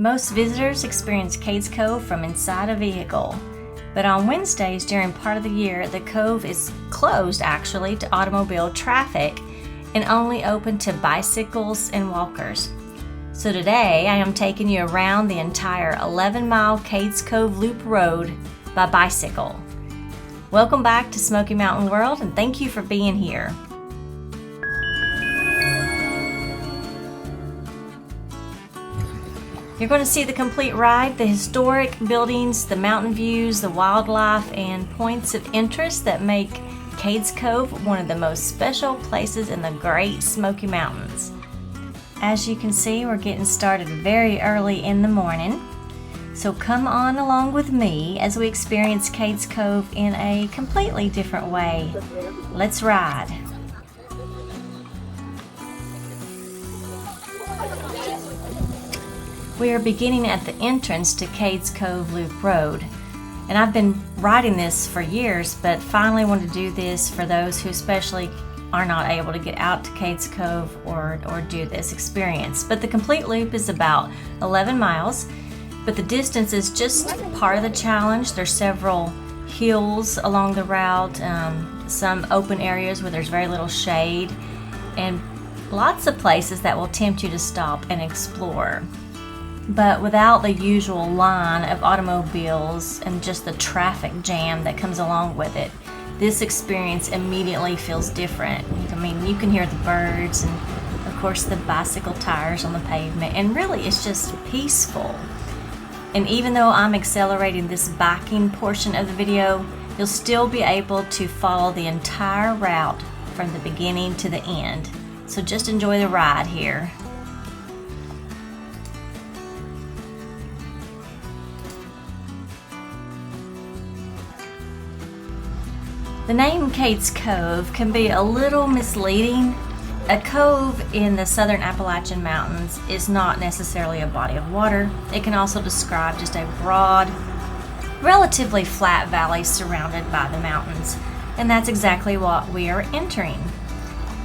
Most visitors experience Cades Cove from inside a vehicle, but on Wednesdays during part of the year, the cove is closed actually to automobile traffic and only open to bicycles and walkers. So today I am taking you around the entire 11-mile Cades Cove Loop road by bicycle. Welcome back to Smoky Mountain World, and thank you for being here. You're going to see the complete ride, the historic buildings, the mountain views, the wildlife, and points of interest that make Cades Cove one of the most special places in the Great Smoky Mountains. As you can see, we're getting started very early in the morning, so come on along with me as we experience Cades Cove in a completely different way. Let's ride. We are beginning at the entrance to Cades Cove Loop Road, and I've been riding this for years, but finally wanted to do this for those who especially are not able to get out to Cades Cove or do this experience. But the complete loop is about 11 miles, but the distance is just part of the challenge. There's several hills along the route, some open areas where there's very little shade, and lots of places that will tempt you to stop and explore. But without the usual line of automobiles and just the traffic jam that comes along with it, this experience immediately feels different. I mean, you can hear the birds and, of course, the bicycle tires on the pavement, and really it's just peaceful. And even though I'm accelerating this biking portion of the video, you'll still be able to follow the entire route from the beginning to the end. So just enjoy the ride here. The name Cades Cove can be a little misleading. A cove in the southern Appalachian Mountains is not necessarily a body of water. It can also describe just a broad, relatively flat valley surrounded by the mountains. And that's exactly what we are entering.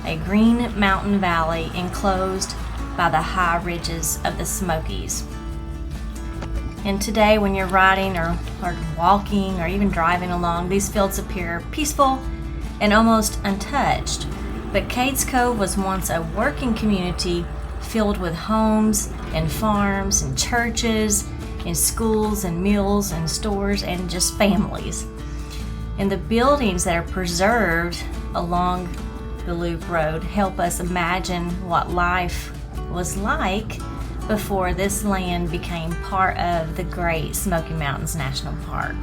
A green mountain valley enclosed by the high ridges of the Smokies. And today, when you're riding or walking or even driving along, these fields appear peaceful and almost untouched. But Cades Cove was once a working community filled with homes and farms and churches and schools and mills and stores and just families. And the buildings that are preserved along the Loop Road help us imagine what life was like before this land became part of the Great Smoky Mountains National Park.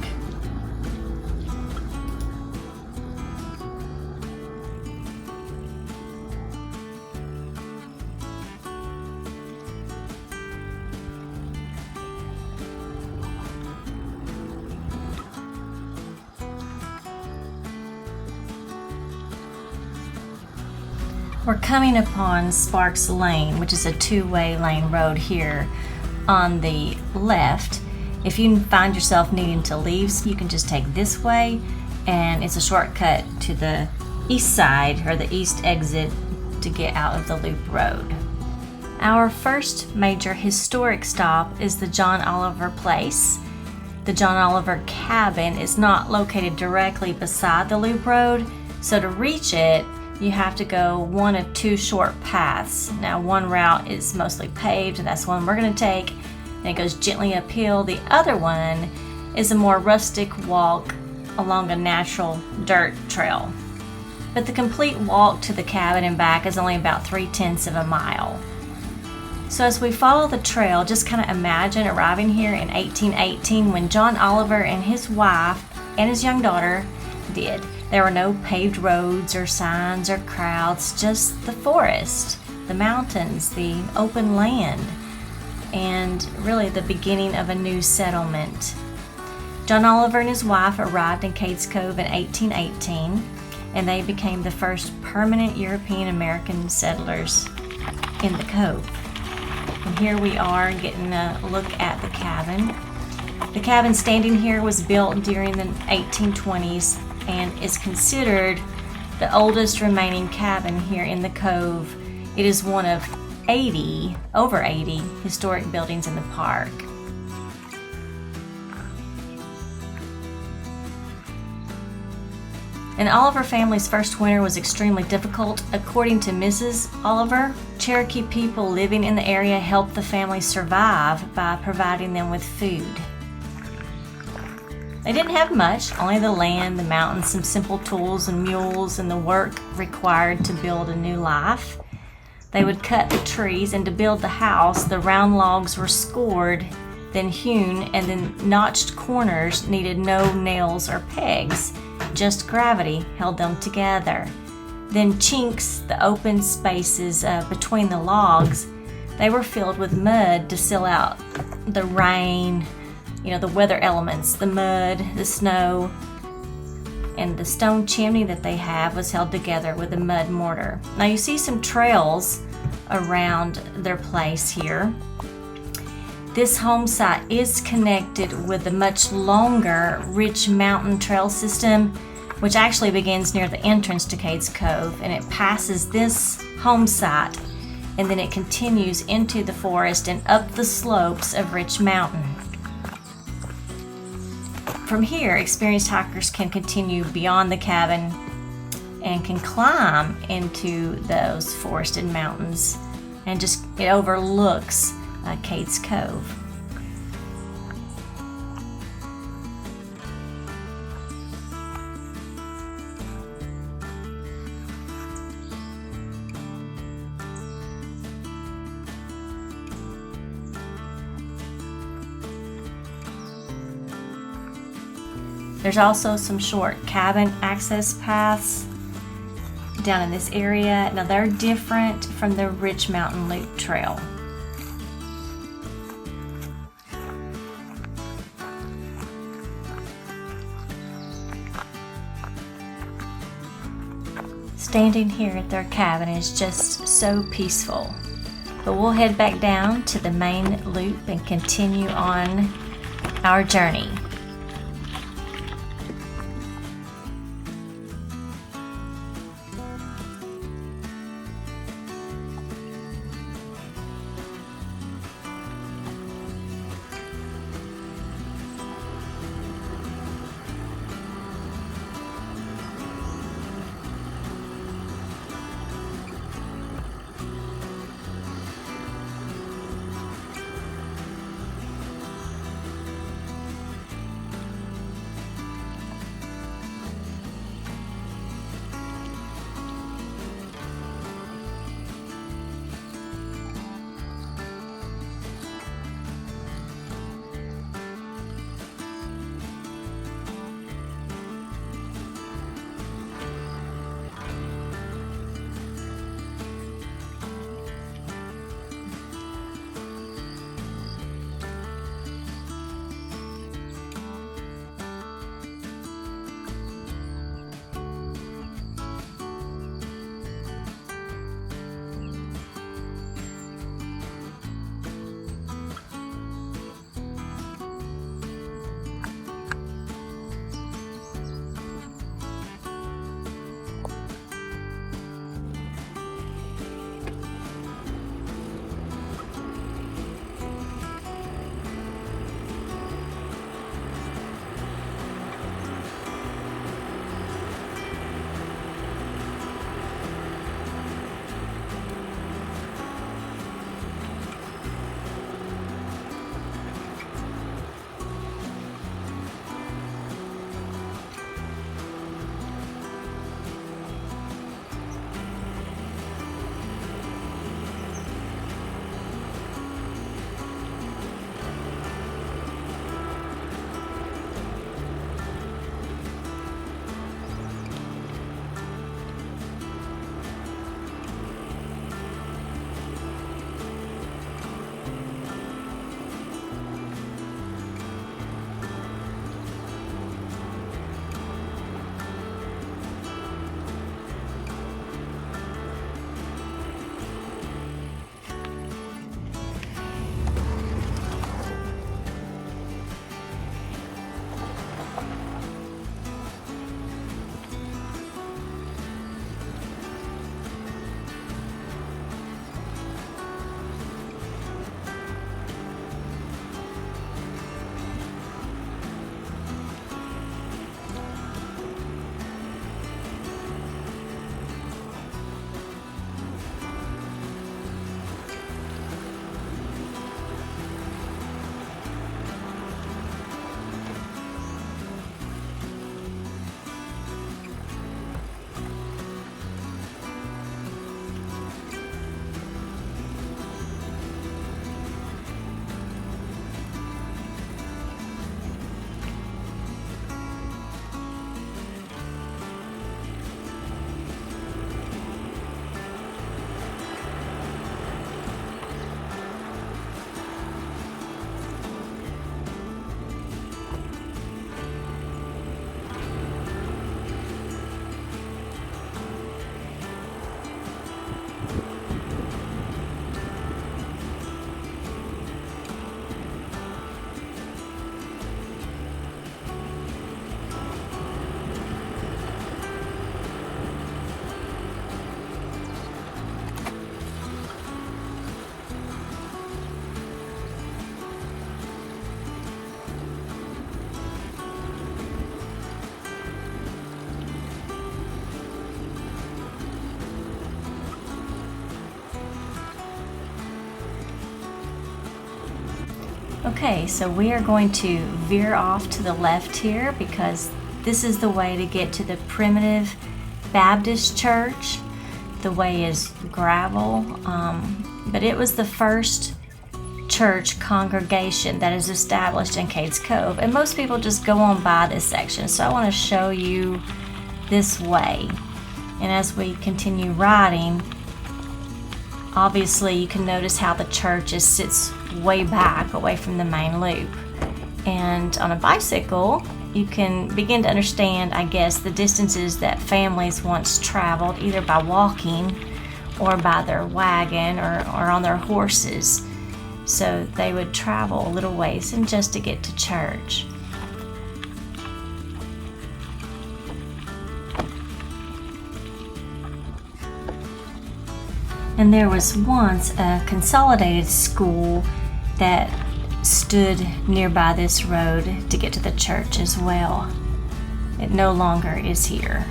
We're coming upon Sparks Lane, which is a two-way lane road here on the left. If you find yourself needing to leave, you can just take this way, and it's a shortcut to the east side or the east exit to get out of the Loop Road. Our first major historic stop is the John Oliver Place. The John Oliver cabin is not located directly beside the Loop Road, so to reach it, you have to go one of two short paths. Now, one route is mostly paved, and that's one we're going to take, and it goes gently uphill. The other one is a more rustic walk along a natural dirt trail. But the complete walk to the cabin and back is only about 3/10 of a mile. So as we follow the trail, just kind of imagine arriving here in 1818 when John Oliver and his wife and his young daughter did. There were no paved roads or signs or crowds, just the forest, the mountains, the open land, and really the beginning of a new settlement. John Oliver and his wife arrived in Cades Cove in 1818, and they became the first permanent European American settlers in the cove. And here we are getting a look at the cabin. The cabin standing here was built during the 1820s and is considered the oldest remaining cabin here in the cove. It is one of over 80 historic buildings in the park. And Oliver family's first winter was extremely difficult. According to Mrs. Oliver, Cherokee people living in the area helped the family survive by providing them with food. They didn't have much, only the land, the mountains, some simple tools and mules, and the work required to build a new life. They would cut the trees, and to build the house, the round logs were scored, then hewn, and the notched corners needed no nails or pegs. Just gravity held them together. Then chinks, the open spaces between the logs, they were filled with mud to seal out the rain, the weather elements, the mud, the snow, and the stone chimney that they have was held together with a mud mortar. Now you see some trails around their place here. This home site is connected with a much longer Rich Mountain Trail system, which actually begins near the entrance to Cades Cove, and it passes this home site, and then it continues into the forest and up the slopes of Rich Mountain. From here, experienced hikers can continue beyond the cabin and can climb into those forested mountains, and it overlooks Cades Cove. There's also some short cabin access paths down in this area. Now they're different from the Rich Mountain Loop Trail. Standing here at their cabin is just so peaceful. But we'll head back down to the main loop and continue on our journey. Okay, so we are going to veer off to the left here because this is the way to get to the primitive Baptist church. The way is gravel, but it was the first church congregation that is established in Cades Cove, and most people just go on by this section, so I want to show you this way. And as we continue riding, obviously you can notice how the church sits way back away from the main loop, and on a bicycle you can begin to understand, I guess, the distances that families once traveled either by walking or by their wagon or on their horses. So they would travel a little ways and just to get to church. And there was once a consolidated school that stood nearby this road to get to the church as well. It no longer is here.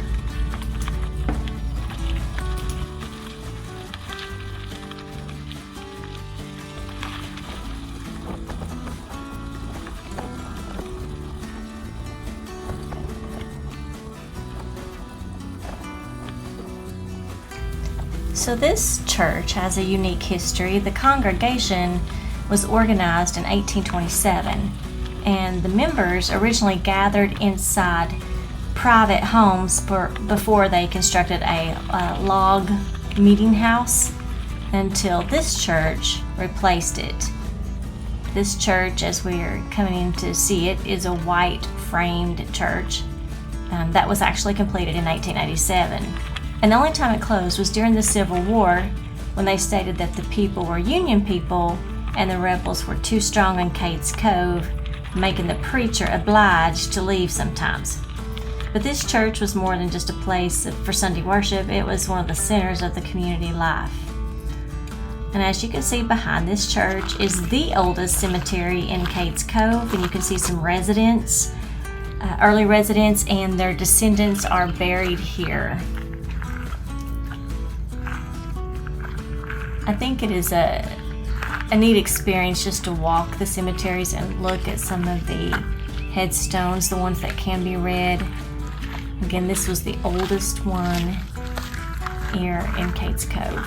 So this church has a unique history. The congregation was organized in 1827, and the members originally gathered inside private homes before they constructed a log meeting house until this church replaced it. This church, as we are coming in to see it, is a white framed church that was actually completed in 1887. And the only time it closed was during the Civil War, when they stated that the people were Union people and the rebels were too strong in Cades Cove, making the preacher obliged to leave sometimes. But this church was more than just a place for Sunday worship. It was one of the centers of the community life. And as you can see behind this church is the oldest cemetery in Cades Cove, and you can see some residents, early residents, and their descendants are buried here. I think it is a neat experience just to walk the cemeteries and look at some of the headstones, the ones that can be read. Again, this was the oldest one here in Cades Cove.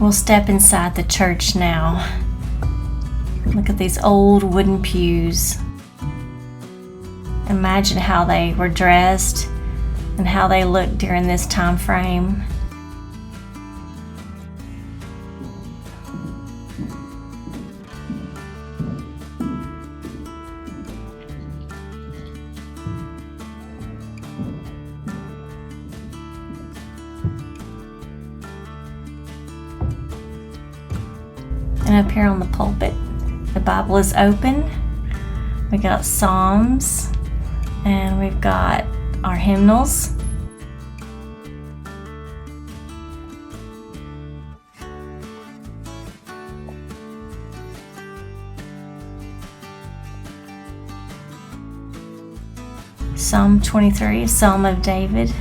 We'll step inside the church now. Look at these old wooden pews. Imagine how they were dressed and how they looked during this time frame. And up here on the pulpit, the Bible is open. We got Psalms, and we've got our hymnals. Psalm 23, Psalm of David.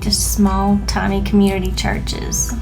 Just small, tiny community churches.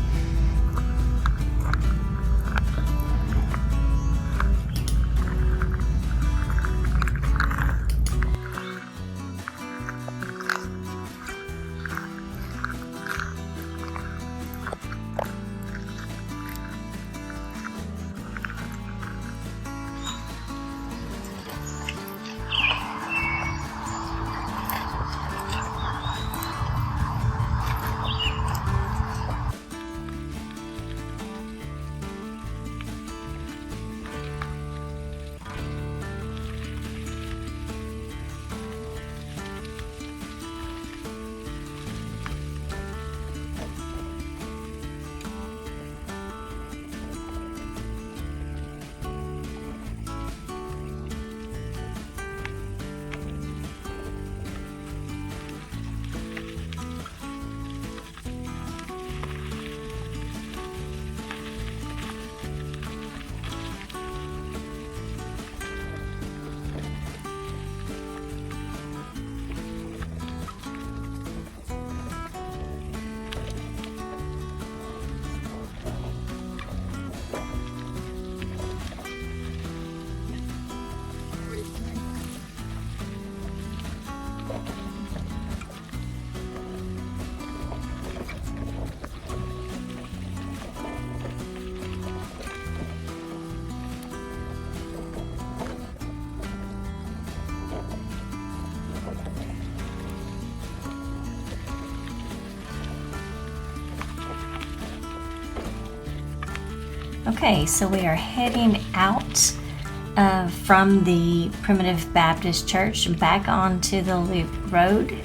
Okay, so we are heading out from the Primitive Baptist Church back onto the Loop Road.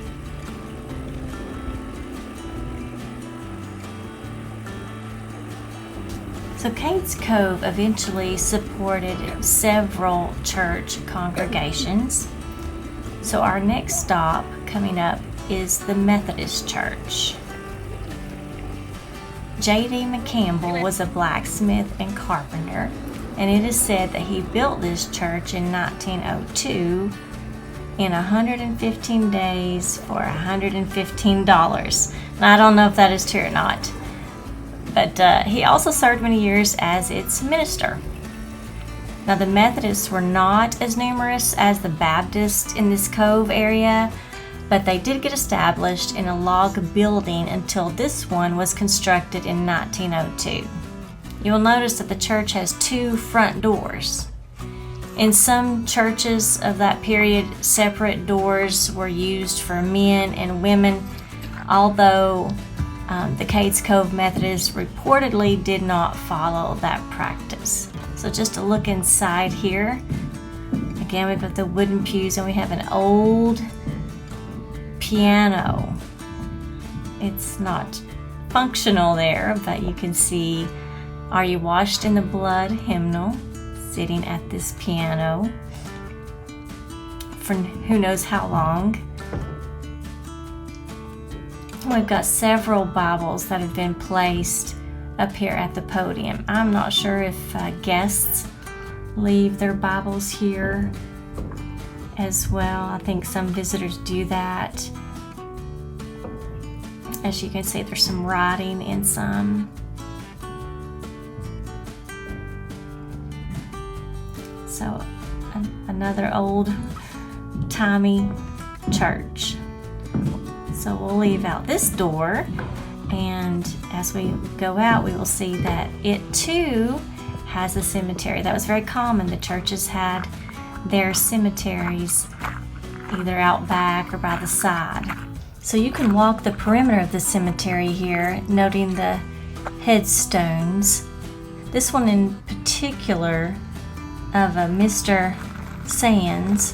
So Cades Cove eventually supported several church congregations. So our next stop coming up is the Methodist Church. J.D. McCampbell was a blacksmith and carpenter, and it is said that he built this church in 1902 in 115 days for $115. Now, I don't know if that is true or not, but he also served many years as its minister. Now, the Methodists were not as numerous as the Baptists in this cove area, but they did get established in a log building until this one was constructed in 1902. You will notice that the church has 2 front doors. In some churches of that period, separate doors were used for men and women, although the Cades Cove Methodists reportedly did not follow that practice. So just a look inside here. Again, we've got the wooden pews and we have an old piano. It's not functional there, but you can see "Are You Washed in the Blood" hymnal sitting at this piano for who knows how long. We've got several Bibles that have been placed up here at the podium. I'm not sure if guests leave their Bibles here as well. I think some visitors do that. As you can see, there's some writing in some. So another old-timey church. So we'll leave out this door, and as we go out, we will see that it too has a cemetery. That was very common. The churches had their cemeteries either out back or by the side. So you can walk the perimeter of the cemetery here, noting the headstones. This one in particular of a Mr. Sands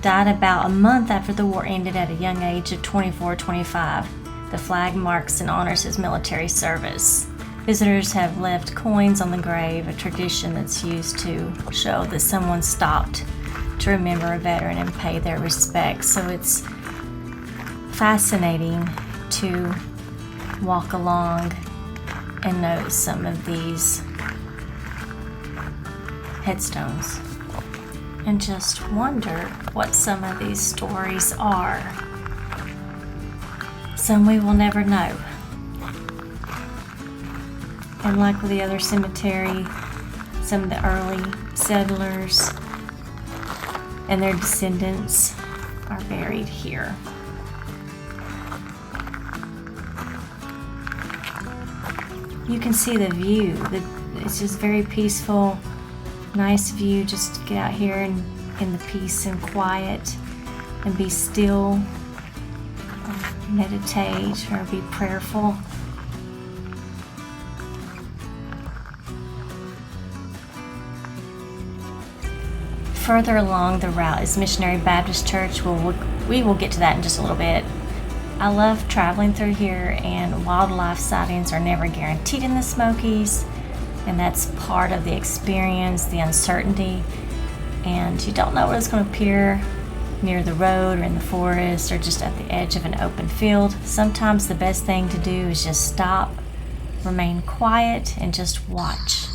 died about a month after the war ended at a young age of 24-25. The flag marks and honors his military service. Visitors have left coins on the grave, a tradition that's used to show that someone stopped to remember a veteran and pay their respects. So it's fascinating to walk along and note some of these headstones and just wonder what some of these stories are. Some we will never know. And like with the other cemetery, some of the early settlers and their descendants are buried here. You can see the view. It's just very peaceful, nice view. Just to get out here and in the peace and quiet and be still, or meditate or be prayerful. Further along the route is Missionary Baptist Church. We will get to that in just a little bit. I love traveling through here, and wildlife sightings are never guaranteed in the Smokies, and that's part of the experience, the uncertainty, and you don't know what's going to appear near the road or in the forest or just at the edge of an open field. Sometimes the best thing to do is just stop, remain quiet, and just watch.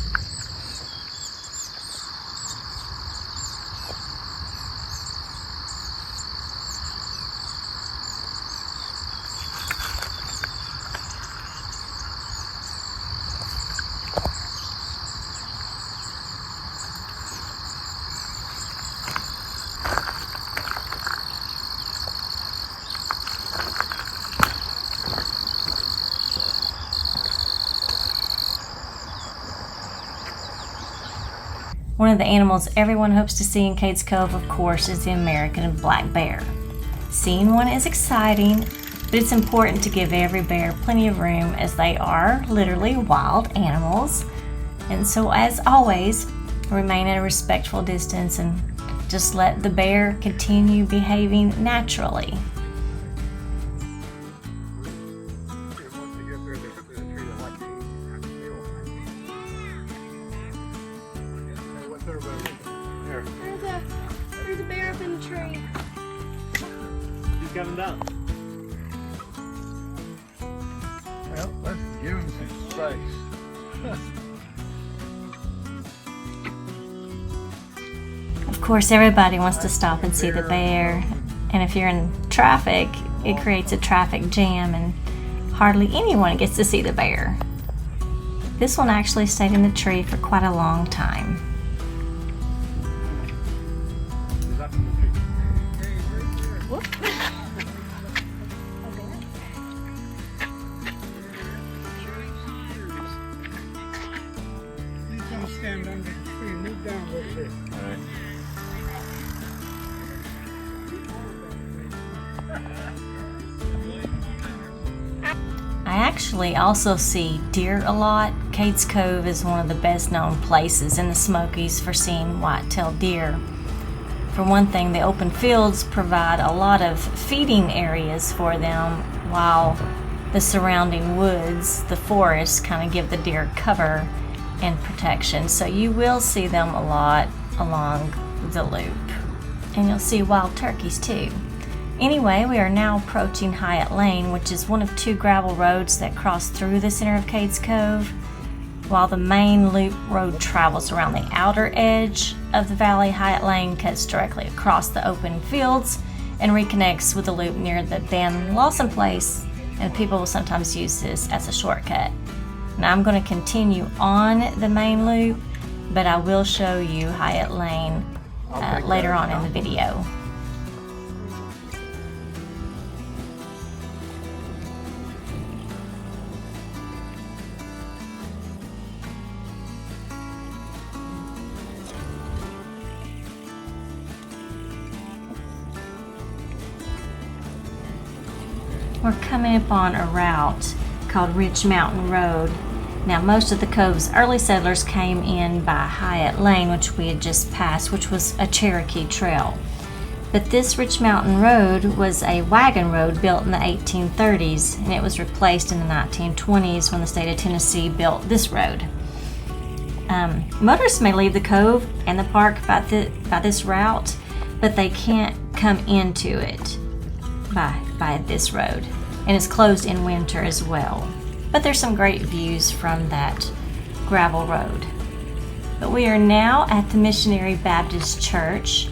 One of the animals everyone hopes to see in Cades Cove, of course, is the American black bear. Seeing one is exciting, but it's important to give every bear plenty of room, as they are literally wild animals. And so, as always, remain at a respectful distance and just let the bear continue behaving naturally. There's a bear up in the tree. He's coming down. Well, let's give him some space. Of course, everybody wants to stop and see the bear, and if you're in traffic, it creates a traffic jam and hardly anyone gets to see the bear. This one actually stayed in the tree for quite a long time. He's up in the tree. He's gonna stand under the tree. Move down a little bit. All right. I actually also see deer a lot. Cades Cove is one of the best known places in the Smokies for seeing white-tailed deer. For one thing, the open fields provide a lot of feeding areas for them, while the surrounding woods, the forests, kind of give the deer cover and protection. So you will see them a lot along the loop. And you'll see wild turkeys too. Anyway, we are now approaching Hyatt Lane, which is one of two gravel roads that cross through the center of Cades Cove, while the main loop road travels around the outer edge of the valley. Hyatt Lane cuts directly across the open fields and reconnects with the loop near the Van Lawson place, and people will sometimes use this as a shortcut. Now I'm going to continue on the main loop, but I will show you Hyatt Lane later on in the video. We're coming upon a route called Rich Mountain Road. Now, most of the cove's early settlers came in by Hyatt Lane, which we had just passed, which was a Cherokee trail. But this Rich Mountain Road was a wagon road built in the 1830s, and it was replaced in the 1920s when the state of Tennessee built this road. Motorists may leave the cove and the park by this route, but they can't come into it by this road, and it's closed in winter as well. But there's some great views from that gravel road. But we are now at the Missionary Baptist Church,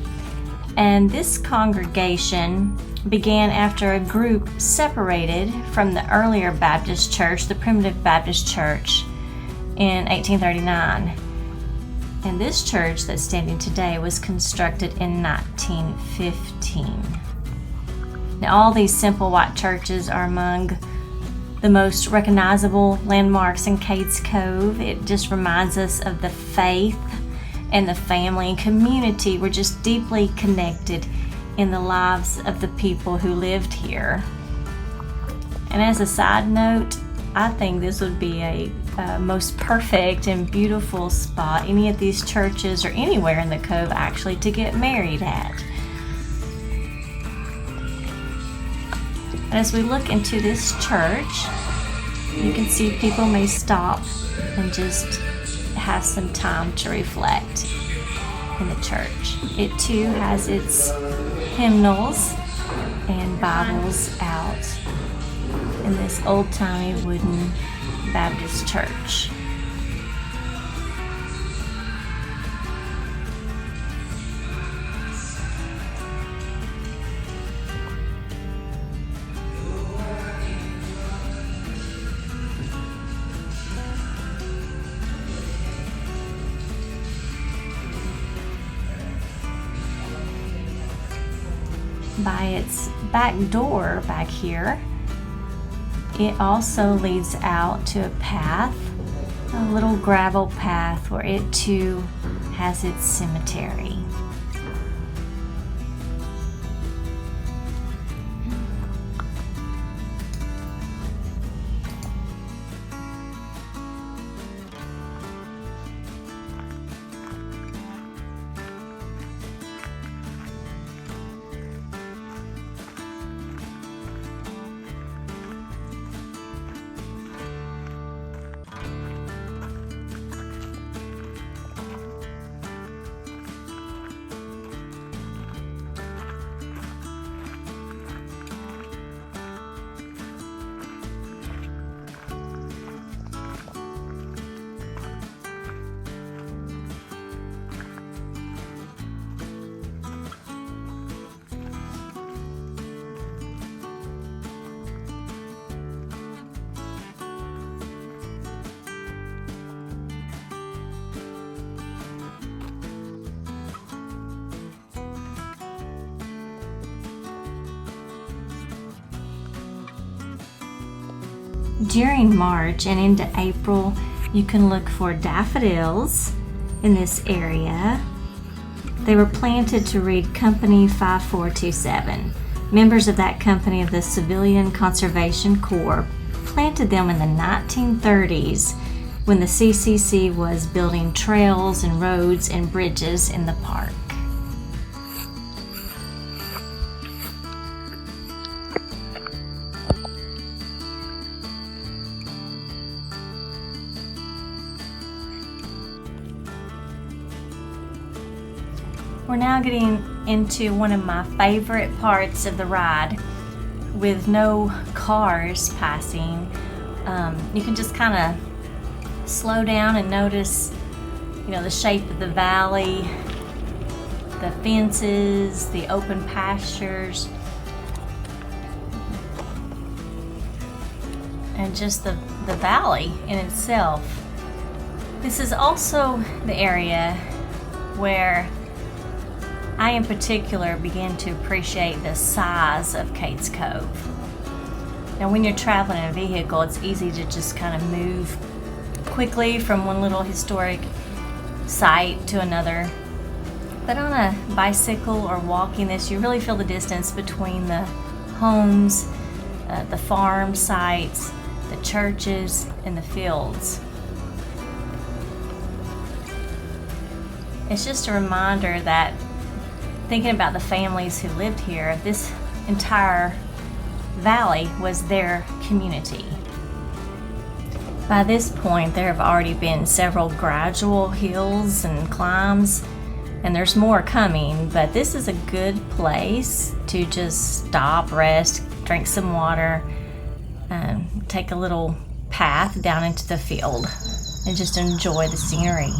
and this congregation began after a group separated from the earlier Baptist church, the Primitive Baptist Church, in 1839. And this church that's standing today was constructed in 1915. Now, all these simple white churches are among the most recognizable landmarks in Cades Cove. It just reminds us of the faith and the family and community. We're just deeply connected in the lives of the people who lived here. And as a side note, I think this would be a most perfect and beautiful spot, any of these churches or anywhere in the Cove actually, to get married at. As we look into this church, you can see people may stop and just have some time to reflect in the church. It too has its hymnals and Bibles out in this old-timey wooden Baptist church. By its back door back here, it also leads out to a path, a little gravel path where it too has its cemetery. During March and into April, you can look for daffodils in this area. They were planted to read Company 5427. Members of that company of the Civilian Conservation Corps planted them in the 1930s when the CCC was building trails and roads and bridges in the park. We're now getting into one of my favorite parts of the ride with no cars passing. You can just kind of slow down and notice, the shape of the valley, the fences, the open pastures, and just the valley in itself. This is also the area where I in particular began to appreciate the size of Cades Cove. Now when you're traveling in a vehicle, it's easy to just kind of move quickly from one little historic site to another. But on a bicycle or walking this, you really feel the distance between the homes, the farm sites, the churches, and the fields. It's just a reminder that thinking about the families who lived here, this entire valley was their community. By this point, there have already been several gradual hills and climbs, and there's more coming, but this is a good place to just stop, rest, drink some water, take a little path down into the field, and just enjoy the scenery.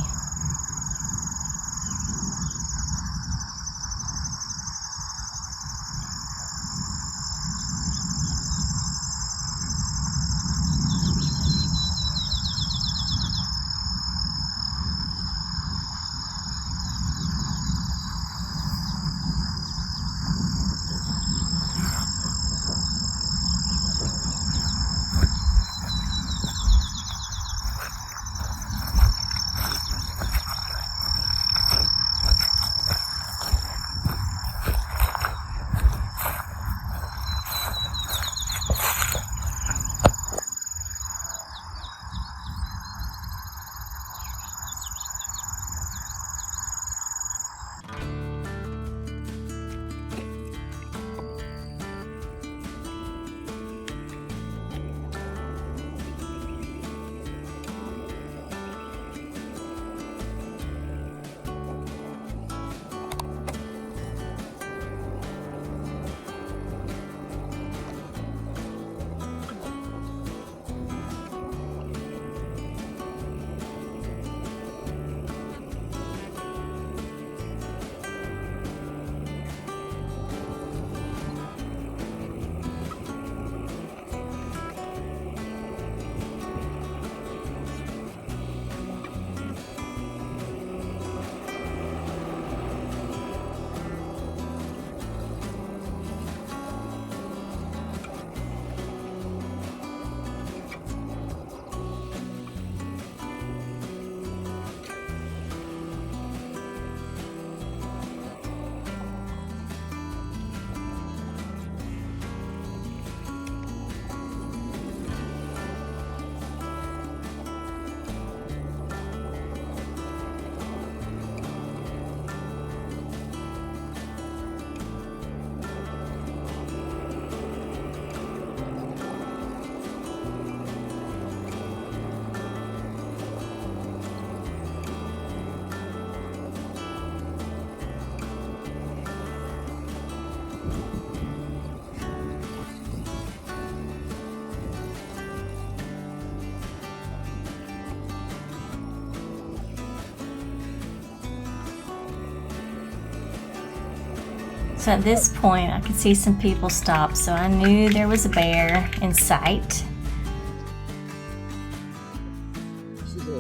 So at this point, I could see some people stop, so I knew there was a bear in sight.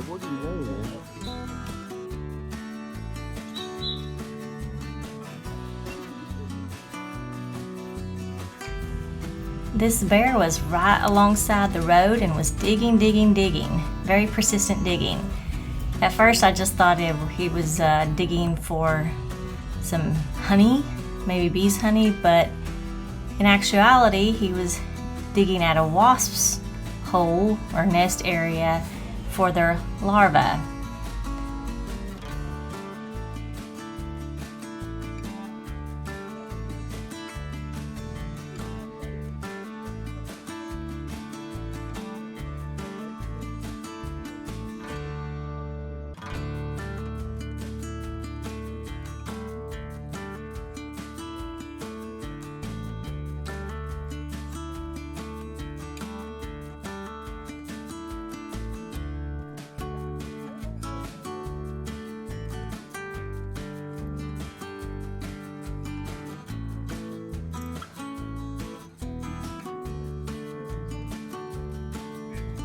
What do you know? this bear was right alongside the road and was digging, very persistent digging. At first I just thought he was digging for some honey, maybe bees honey, but in actuality he was digging at a wasp's hole or nest area for their larvae.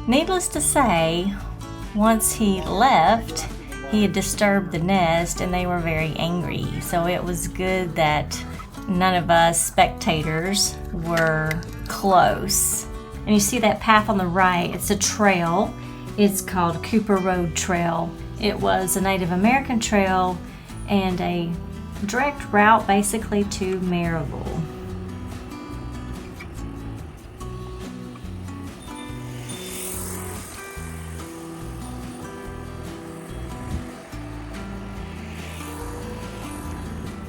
Needless to say, once he left, he had disturbed the nest and they were very angry. So it was good that none of us spectators were close. And you see that path on the right, it's a trail. It's called Cooper Road Trail. It was a Native American trail and a direct route basically to Maryville.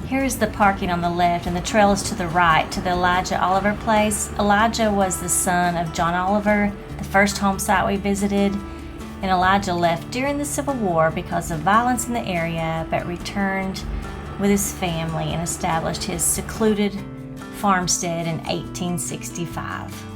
Here's the parking on the left, and the trail is to the right, to the Elijah Oliver place. Elijah was the son of John Oliver, the first home site we visited, and Elijah left during the Civil War because of violence in the area, but returned with his family and established his secluded farmstead in 1865.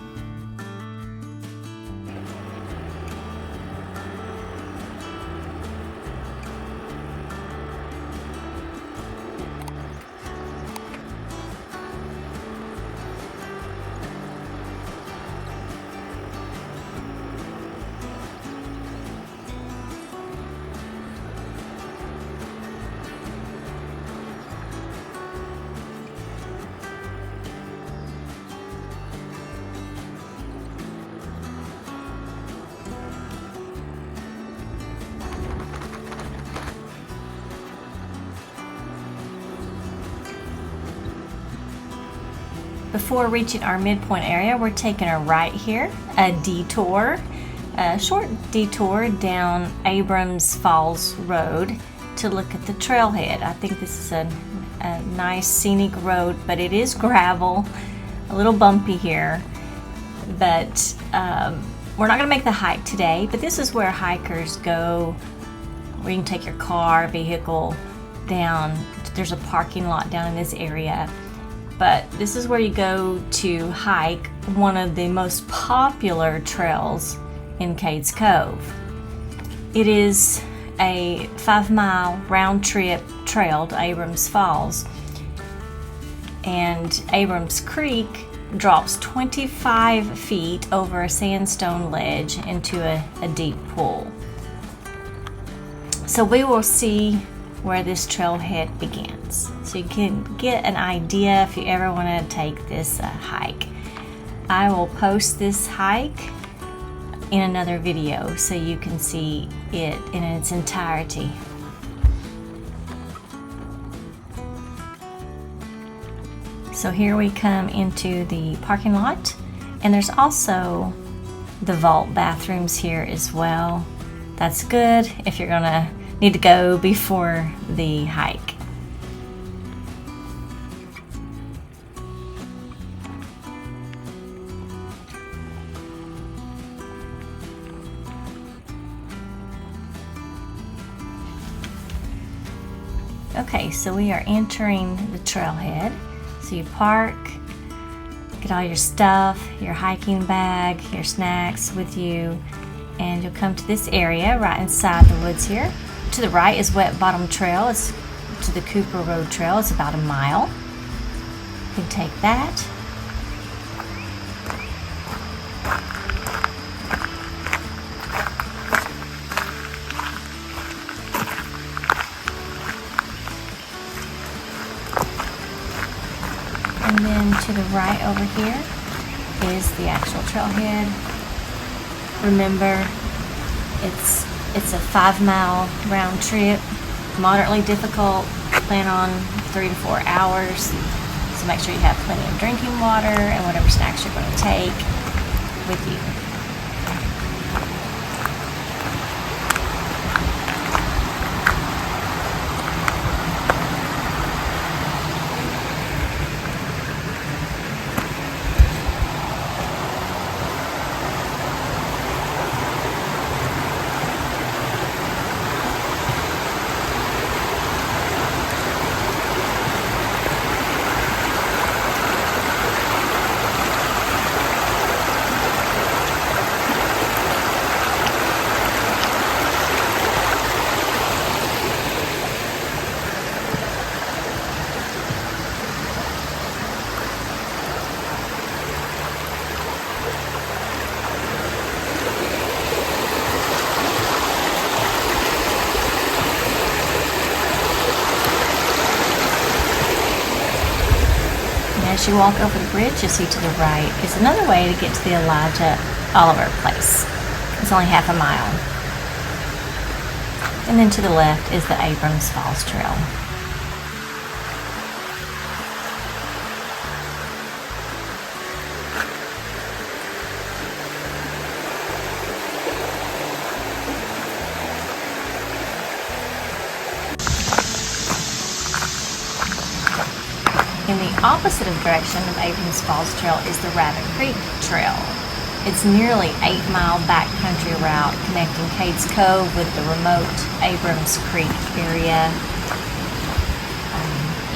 Before reaching our midpoint area, we're taking a right here, a short detour down Abrams Falls Road to look at the trailhead. I think this is a nice scenic road, but it is gravel, a little bumpy here. But we're not going to make the hike today, but this is where hikers go, where you can take your car, vehicle down. There's a parking lot down in this area. But this is where you go to hike one of the most popular trails in Cades Cove. It is a 5-mile round-trip trail to Abrams Falls, and Abrams Creek drops 25 feet over a sandstone ledge into a deep pool. So we will see where this trailhead begins, so you can get an idea if you ever want to take this hike. I will post this hike in another video so you can see it in its entirety. So here we come into the parking lot, and there's also the vault bathrooms here as well. That's good if you're gonna need to go before the hike. Okay, so we are entering the trailhead. So you park, get all your stuff, your hiking bag, your snacks with you, and you'll come to this area right inside the woods here. To the right is Wet Bottom Trail. It's to the Cooper Road Trail. It's about a mile. You can take that. And then to the right over here is the actual trailhead. Remember, it's a 5-mile round trip, moderately difficult. Plan on 3 to 4 hours. So make sure you have plenty of drinking water and whatever snacks you're going to take with you. As you walk over the bridge, you'll see to the right is another way to get to the Elijah Oliver place. It's only half a mile. And then to the left is the Abrams Falls Trail. In the opposite direction of Abrams Falls Trail is the Rabbit Creek Trail. It's nearly 8-mile backcountry route connecting Cades Cove with the remote Abrams Creek area.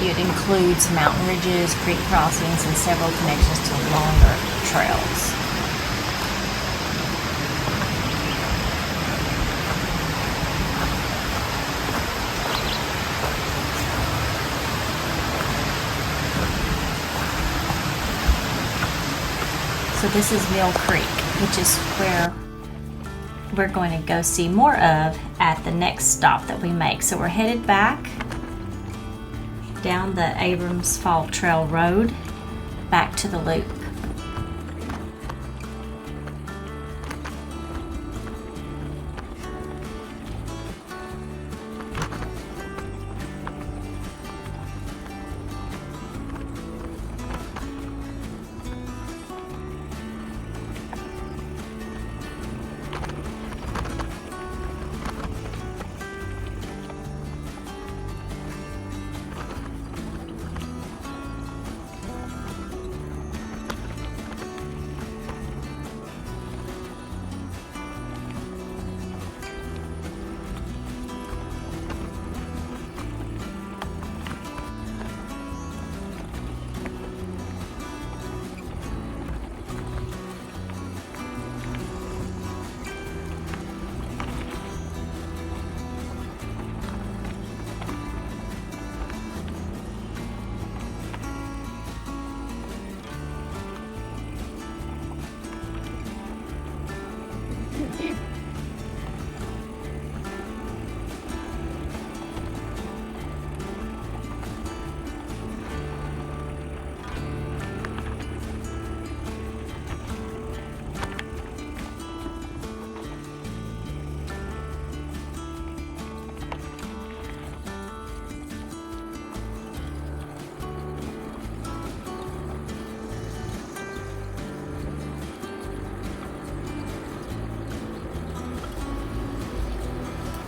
It includes mountain ridges, creek crossings, and several connections to longer trails. So this is Mill Creek, which is where we're going to go see more of at the next stop that we make. So we're headed back down the Abrams Falls Trail Road back to the loop.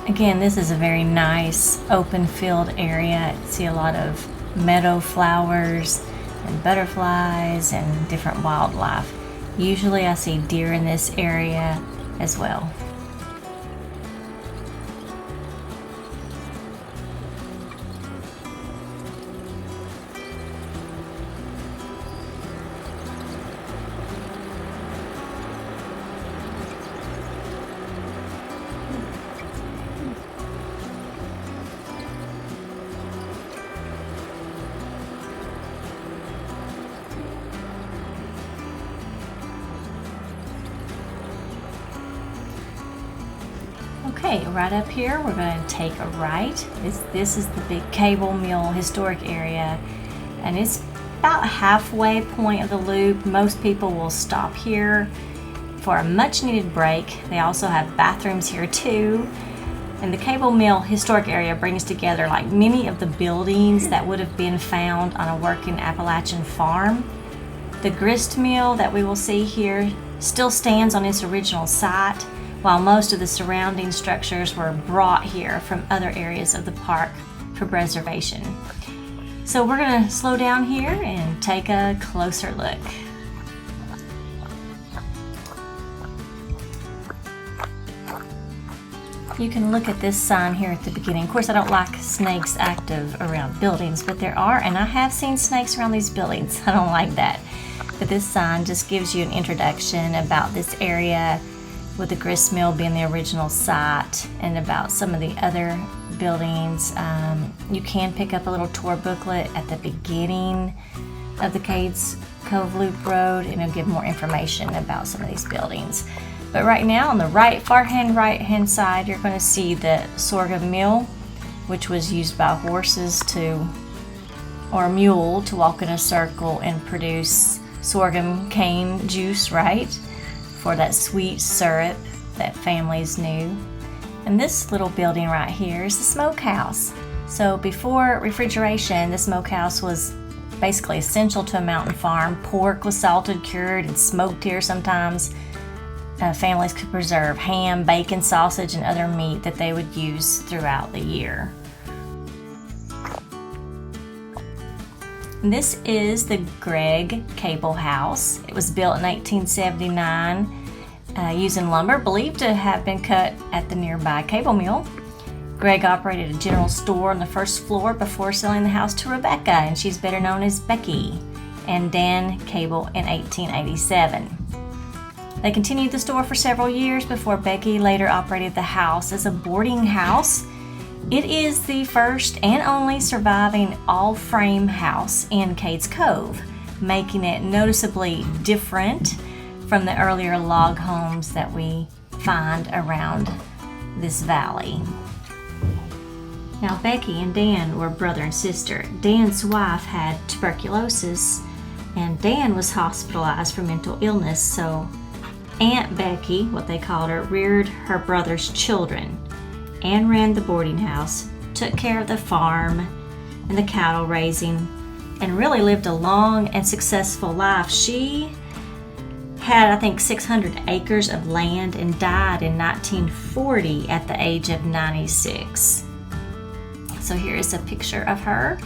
Again, this is a very nice open field area. I see a lot of meadow flowers and butterflies and different wildlife. Usually I see deer in this area as well. Okay, right up here we're going to take a right. This is the big Cable Mill historic area, and it's about halfway point of the loop. Most people will stop here for a much needed break. They also have bathrooms here too. And the Cable Mill Historic Area brings together like many of the buildings that would have been found on a working Appalachian farm. The grist mill that we will see here still stands on its original site, while most of the surrounding structures were brought here from other areas of the park for preservation. So we're going to slow down here and take a closer look. You can look at this sign here at the beginning. Of course, I don't like snakes active around buildings, but there are, and I have seen snakes around these buildings. I don't like that. But this sign just gives you an introduction about this area, with the grist mill being the original site, and about some of the other buildings. You can pick up a little tour booklet at the beginning of the Cades Cove Loop Road, and it'll give more information about some of these buildings. But right now, on the right hand side, you're going to see the sorghum mill, which was used by horses or a mule to walk in a circle and produce sorghum cane juice, right? For that sweet syrup that families knew. And this little building right here is the smokehouse. So before refrigeration, the smokehouse was basically essential to a mountain farm. Pork was salted, cured, and smoked here sometimes. Families could preserve ham, bacon, sausage, and other meat that they would use throughout the year. This is the Gregg Cable House. It was built in 1879 using lumber believed to have been cut at the nearby cable mill. Gregg operated a general store on the first floor before selling the house to Rebecca, and she's better known as Becky, and Dan Cable in 1887. They continued the store for several years before Becky later operated the house as a boarding house. It is the first and only surviving all-frame house in Cades Cove, making it noticeably different from the earlier log homes that we find around this valley. Now, Becky and Dan were brother and sister. Dan's wife had tuberculosis, and Dan was hospitalized for mental illness, so Aunt Becky, what they called her, reared her brother's children and ran the boarding house, took care of the farm and the cattle raising, and really lived a long and successful life. She had, I think, 600 acres of land and died in 1940 at the age of 96. So here is a picture of her.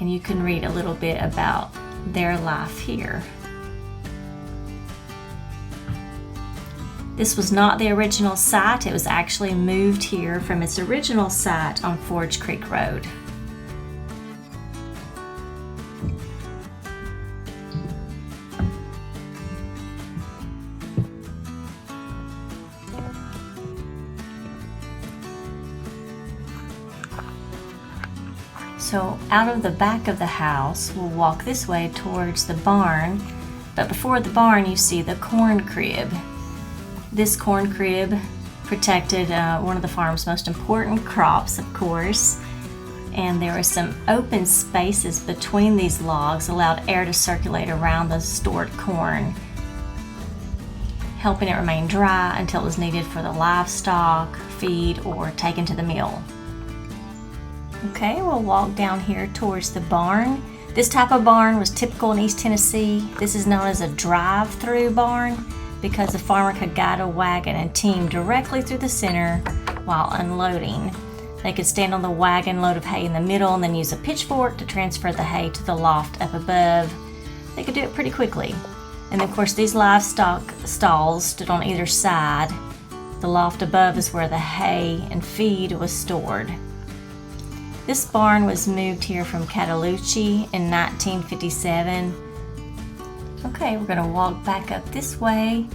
And you can read a little bit about their life here. This was not the original site. It was actually moved here from its original site on Forge Creek Road. So out of the back of the house, we'll walk this way towards the barn, but before the barn you see the corn crib. This corn crib protected one of the farm's most important crops, of course, and there were some open spaces between these logs, allowed air to circulate around the stored corn, helping it remain dry until it was needed for the livestock, feed, or taken to the mill. Okay, we'll walk down here towards the barn. This type of barn was typical in East Tennessee. This is known as a drive-through barn because the farmer could guide a wagon and team directly through the center while unloading. They could stand on the wagon load of hay in the middle and then use a pitchfork to transfer the hay to the loft up above. They could do it pretty quickly. And of course, these livestock stalls stood on either side. The loft above is where the hay and feed was stored. This barn was moved here from Cataloochee in 1957. Okay, we're going to walk back up this way,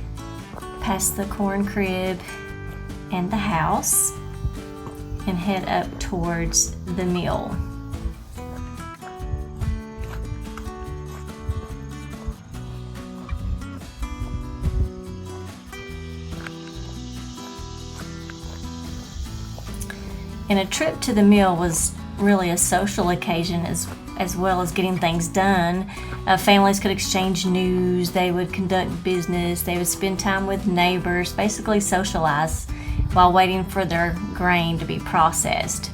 past the corn crib and the house, and head up towards the mill. And a trip to the mill was really a social occasion as well as getting things done. Families could exchange news, they would conduct business, they would spend time with neighbors, basically socialize while waiting for their grain to be processed.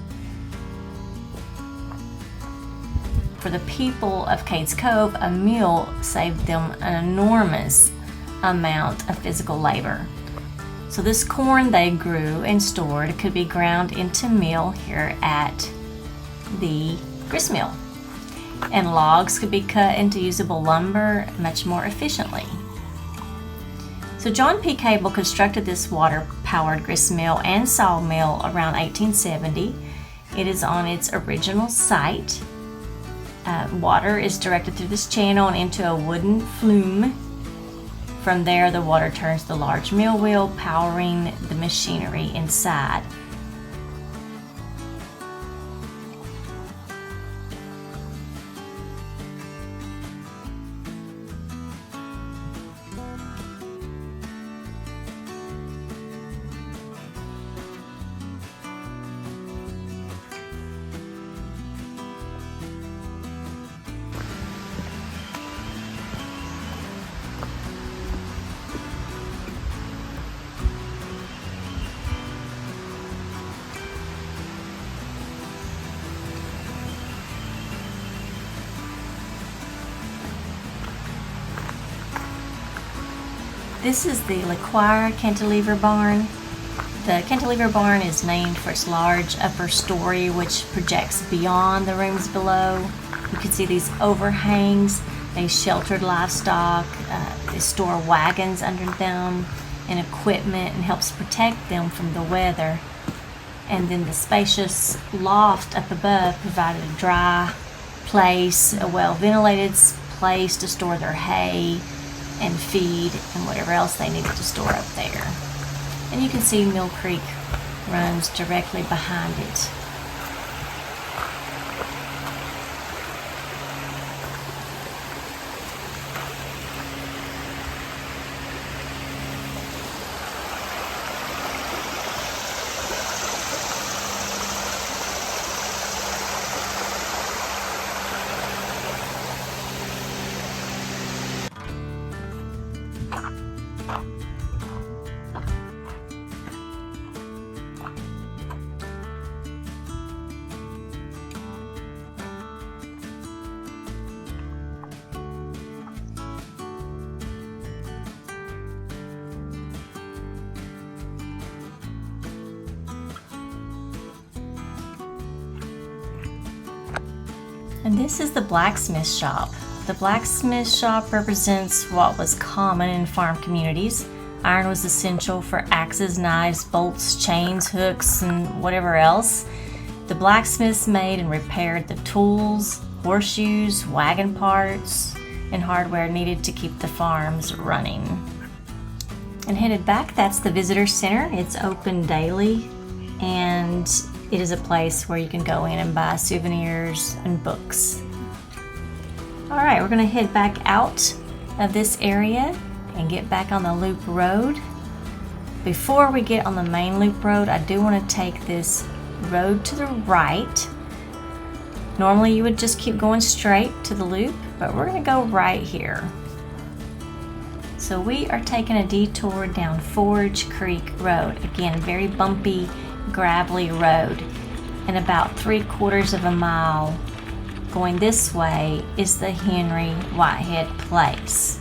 For the people of Cades Cove, a meal saved them an enormous amount of physical labor. So this corn they grew and stored could be ground into meal here at the grist mill, and logs could be cut into usable lumber much more efficiently. So John P. Cable constructed this water-powered grist mill and sawmill around 1870. It is on its original site. Water is directed through this channel and into a wooden flume. From there, the water turns the large mill wheel, powering the machinery inside. This is the LaQuire Cantilever Barn. The cantilever barn is named for its large upper story, which projects beyond the rooms below. You can see these overhangs. They sheltered livestock. They store wagons under them and equipment, and helps protect them from the weather. And then the spacious loft up above provided a dry place, a well-ventilated place to store their hay and feed and whatever else they needed to store up there. And you can see Mill Creek runs directly behind it. And this is the blacksmith shop. The blacksmith shop represents what was common in farm communities. Iron was essential for axes, knives, bolts, chains, hooks, and whatever else. The blacksmiths made and repaired the tools, horseshoes, wagon parts, and hardware needed to keep the farms running. And headed back, that's the visitor center. It's open daily, and it is a place where you can go in and buy souvenirs and books. All right, we're gonna head back out of this area and get back on the loop road. Before we get on the main loop road, I do wanna take this road to the right. Normally you would just keep going straight to the loop, but we're gonna go right here. So we are taking a detour down Forge Creek Road. Again, a very bumpy, gravelly road, and about 3/4 of a mile going this way is the Henry Whitehead Place.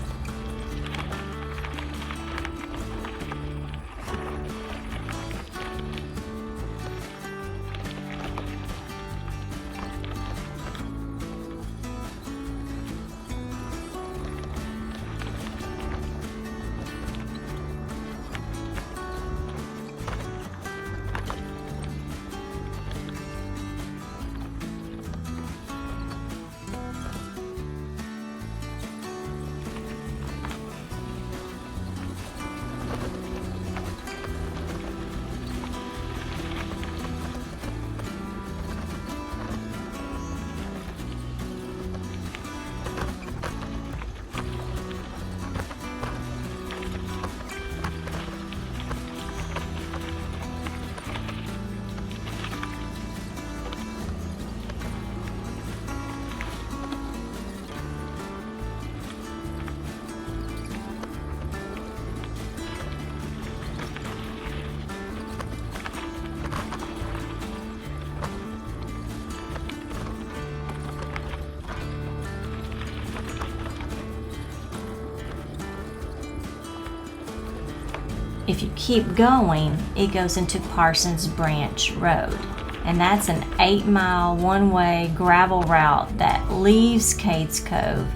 If you keep going, it goes into Parsons Branch Road. And that's an 8-mile one-way gravel route that leaves Cades Cove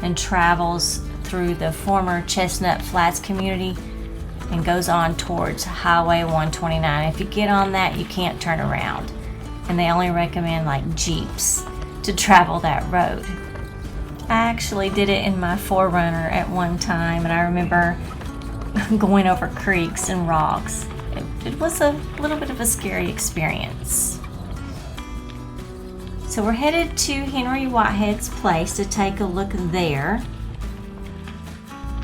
and travels through the former Chestnut Flats community and goes on towards Highway 129. If you get on that, you can't turn around. And they only recommend like Jeeps to travel that road. I actually did it in my 4Runner at one time, and I remember going over creeks and rocks. It was a little bit of a scary experience. So we're headed to Henry Whitehead's place to take a look there.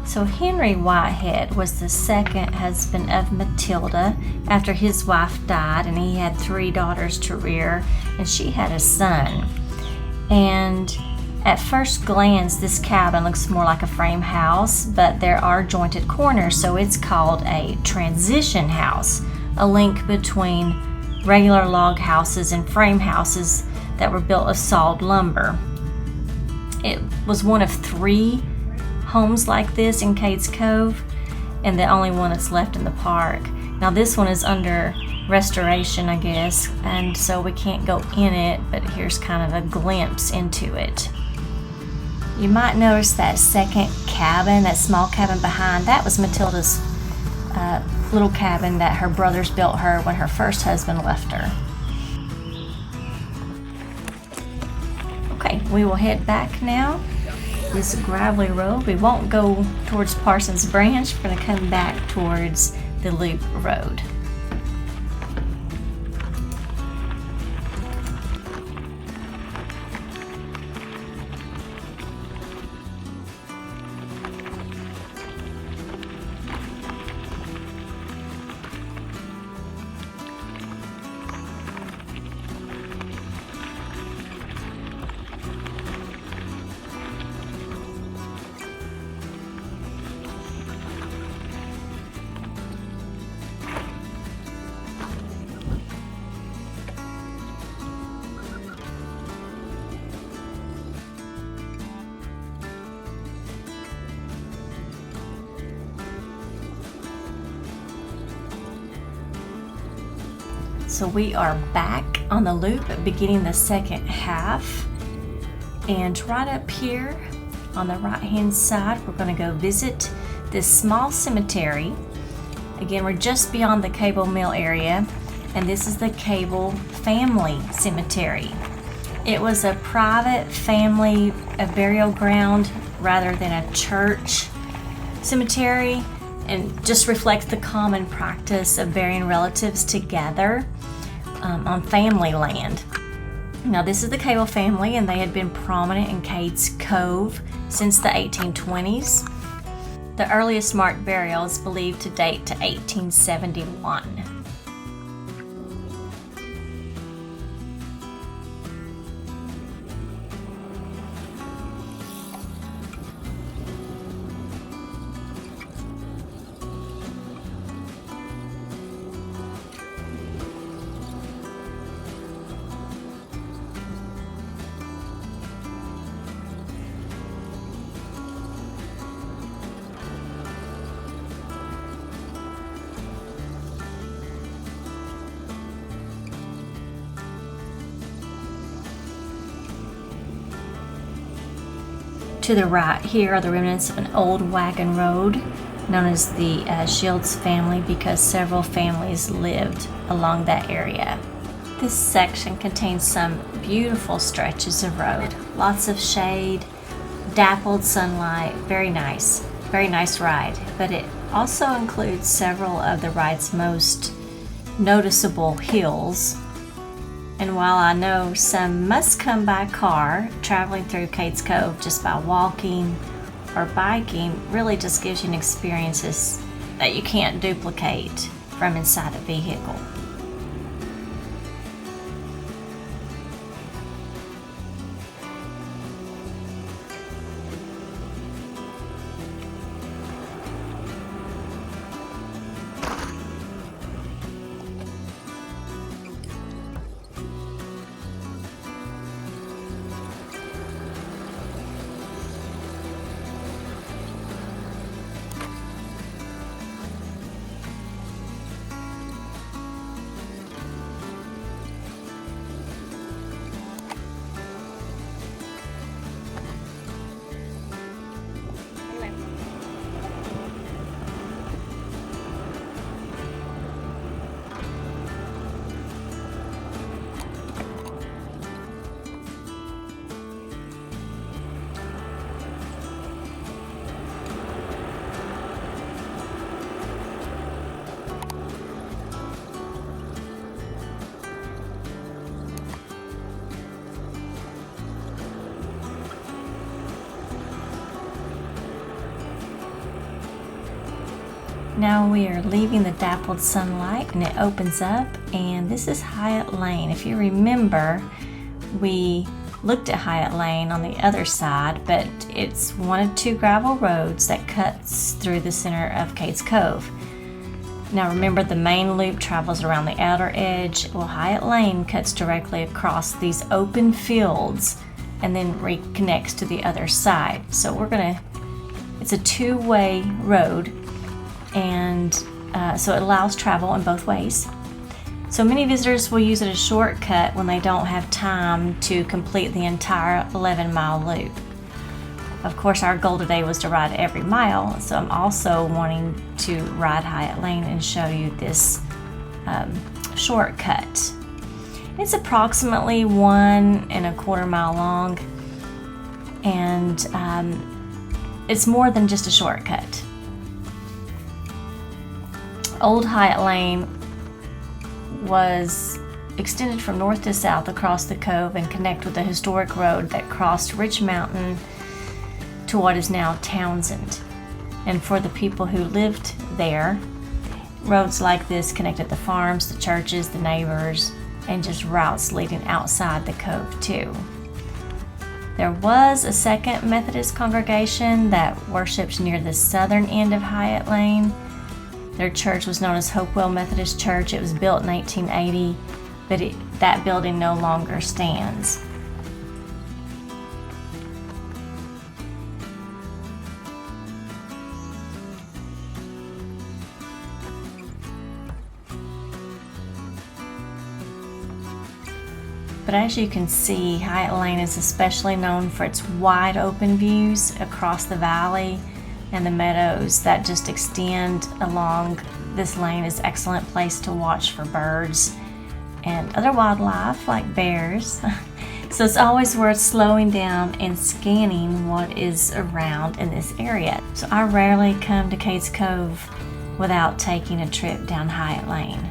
So Henry Whitehead was the second husband of Matilda after his wife died, and he had 3 daughters to rear, and she had a son. And at first glance, this cabin looks more like a frame house, but there are jointed corners, so it's called a transition house, a link between regular log houses and frame houses that were built of sawed lumber. It was one of 3 homes like this in Cades Cove, and the only one that's left in the park. Now this one is under restoration, I guess, and so we can't go in it, but here's kind of a glimpse into it. You might notice that second cabin, that small cabin behind, that was Matilda's little cabin that her brothers built her when her first husband left her. Okay, we will head back now. This gravelly road. We won't go towards Parsons Branch. We're going to come back towards the Loop Road. So we are back on the loop, beginning the second half. And right up here on the right hand side, we're going to go visit this small cemetery. Again, we're just beyond the Cable Mill area, and this is the Cable Family Cemetery. It was a private family burial ground rather than a church cemetery, and just reflects the common practice of burying relatives together on family land. Now this is the Cable family, and they had been prominent in Cades Cove since the 1820s. The earliest marked burial is believed to date to 1871. To the right here are the remnants of an old wagon road known as the Shields family, because several families lived along that area. This section contains some beautiful stretches of road, lots of shade, dappled sunlight, very nice ride. But it also includes several of the ride's most noticeable hills. And while I know some must come by car, traveling through Cades Cove just by walking or biking really just gives you experiences that you can't duplicate from inside a vehicle. Now we are leaving the dappled sunlight and it opens up, and this is Hyatt Lane. If you remember, we looked at Hyatt Lane on the other side, but it's one of two gravel roads that cuts through the center of Cades Cove. Now remember, the main loop travels around the outer edge. Well, Hyatt Lane cuts directly across these open fields and then reconnects to the other side. So it's a two-way road, and so it allows travel in both ways. So many visitors will use it as a shortcut when they don't have time to complete the entire 11-mile loop. Of course, our goal today was to ride every mile, so I'm also wanting to ride Hyatt Lane and show you this shortcut. It's approximately 1.25 miles long, and it's more than just a shortcut. Old Hyatt Lane was extended from north to south across the cove and connect with the historic road that crossed Rich Mountain to what is now Townsend. And for the people who lived there, roads like this connected the farms, the churches, the neighbors, and just routes leading outside the cove too. There was a second Methodist congregation that worshipped near the southern end of Hyatt Lane. Their church was known as Hopewell Methodist Church. It was built in 1880, but that building no longer stands. But as you can see, Hyatt Lane is especially known for its wide open views across the valley, and the meadows that just extend along this lane is an excellent place to watch for birds and other wildlife like bears. So it's always worth slowing down and scanning what is around in this area. So I rarely come to Cades Cove without taking a trip down Hyatt Lane.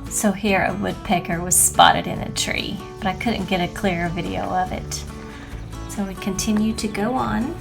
So here a woodpecker was spotted in a tree, but I couldn't get a clear video of it. So we continue to go on.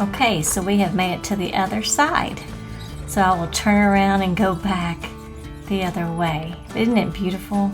Okay, so we have made it to the other side. So I will turn around and go back the other way. Isn't it beautiful?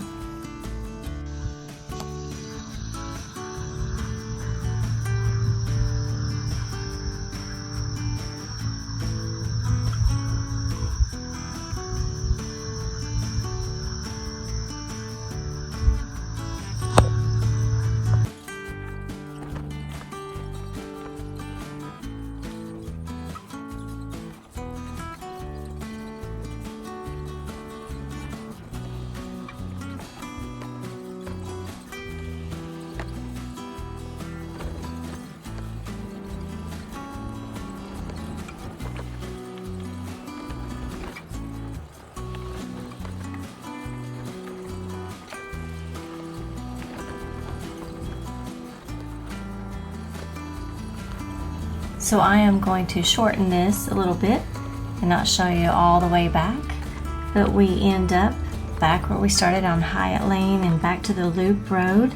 So I am going to shorten this a little bit and not show you all the way back, but we end up back where we started on Hyatt Lane and back to the Loop Road,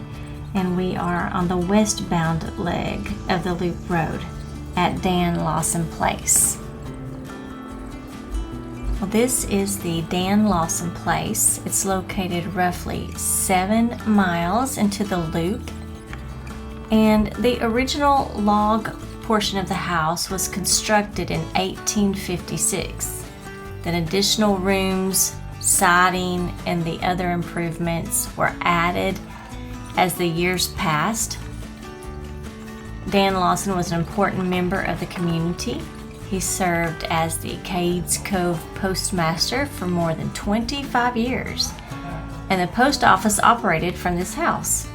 and we are on the westbound leg of the Loop Road at Dan Lawson Place. Well, this is the Dan Lawson Place. It's located roughly 7 miles into the loop, and the original log portion of the house was constructed in 1856. Then additional rooms, siding, and the other improvements were added as the years passed. Dan Lawson was an important member of the community. He served as the Cades Cove postmaster for more than 25 years, and the post office operated from this house.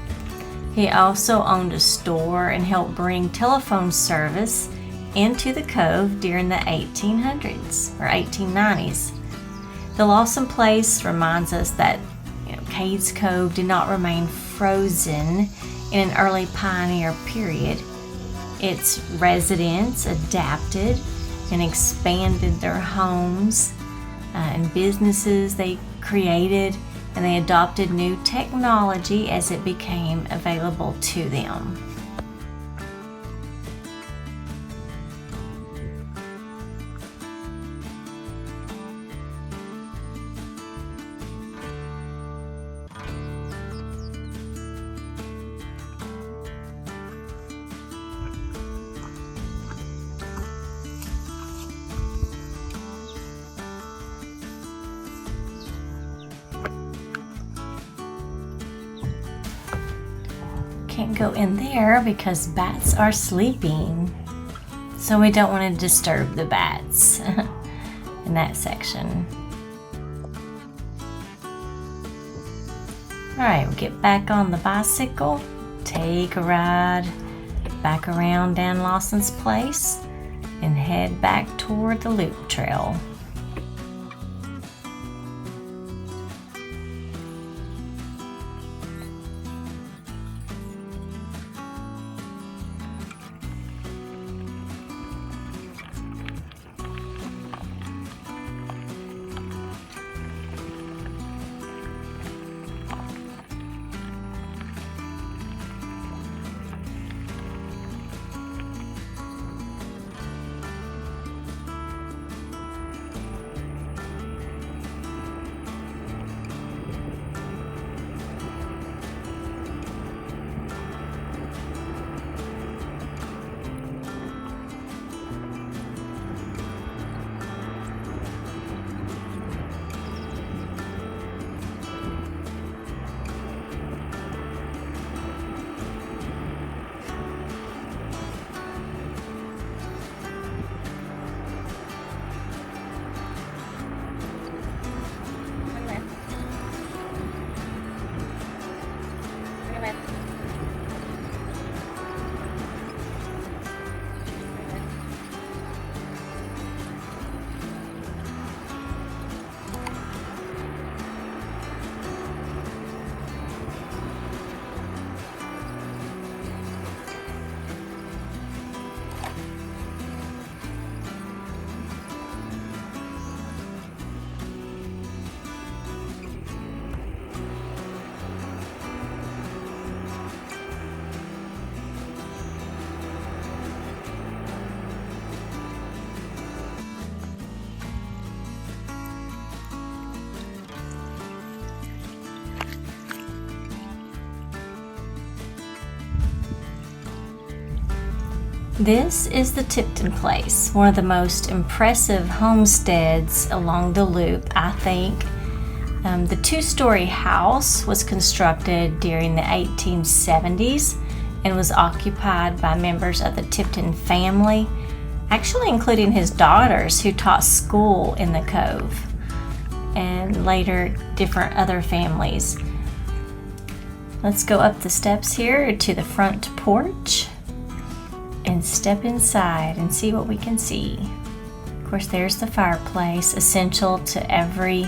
He also owned a store and helped bring telephone service into the cove during the 1800s or 1890s. The Lawson Place reminds us that Cades Cove did not remain frozen in an early pioneer period. Its residents adapted and expanded their homes and businesses they created, and they adopted new technology as it became available to them. Can't go in there because bats are sleeping, so we don't want to disturb the bats in that section. Alright, we'll get back on the bicycle, take a ride back around Dan Lawson's place, and head back toward the loop trail. This is the Tipton Place, one of the most impressive homesteads along the loop, I think. The two-story house was constructed during the 1870s and was occupied by members of the Tipton family, actually including his daughters who taught school in the cove, and later different other families. Let's go up the steps here to the front porch and step inside and see what we can see. Of course, there's the fireplace, essential to every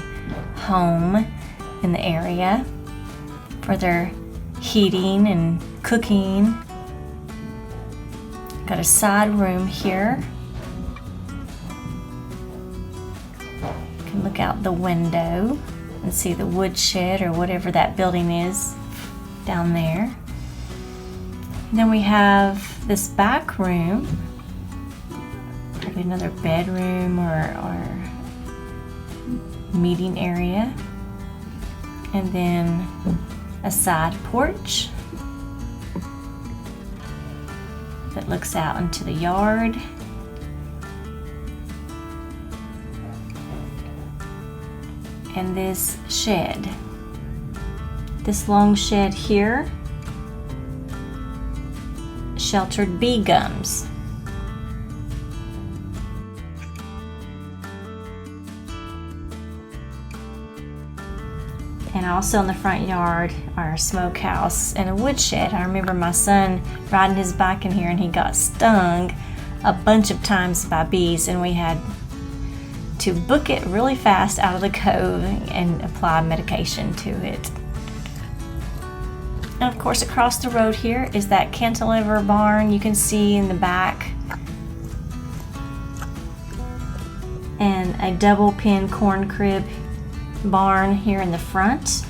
home in the area for their heating and cooking. Got a side room here. You can look out the window and see the woodshed or whatever that building is down there. And then we have this back room, probably another bedroom or meeting area, and then a side porch that looks out into the yard. And this shed, this long shed here, sheltered bee gums. And also in the front yard are a smokehouse and a woodshed. I remember my son riding his bike in here and he got stung a bunch of times by bees, and we had to book it really fast out of the cove and apply medication to it. And of course, across the road here is that cantilever barn you can see in the back, and a double pen corn crib barn here in the front.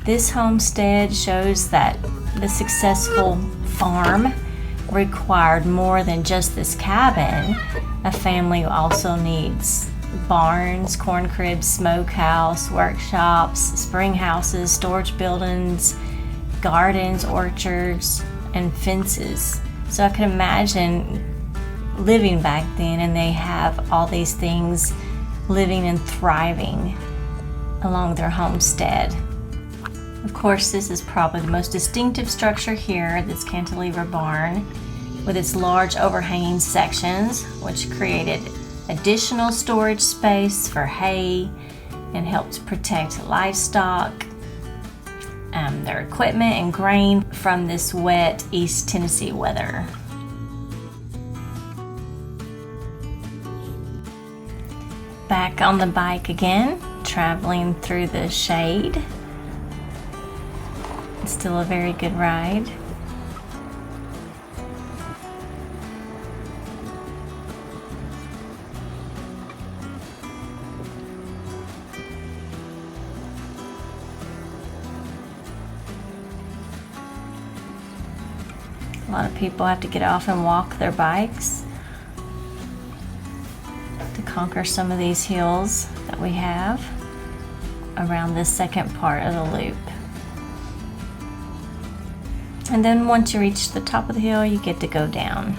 This homestead shows that the successful farm required more than just this cabin. A family also needs barns, corn cribs, smokehouse, workshops, spring houses, storage buildings, gardens, orchards, and fences. So I can imagine living back then, and they have all these things living and thriving along their homestead. Of course, this is probably the most distinctive structure here, this cantilever barn, with its large overhanging sections, which created additional storage space for hay and helped protect livestock, their equipment and grain from this wet East Tennessee weather. Back on the bike again, traveling through the shade. It's still a very good ride. A lot of people have to get off and walk their bikes to conquer some of these hills that we have around this second part of the loop. And then once you reach the top of the hill, you get to go down.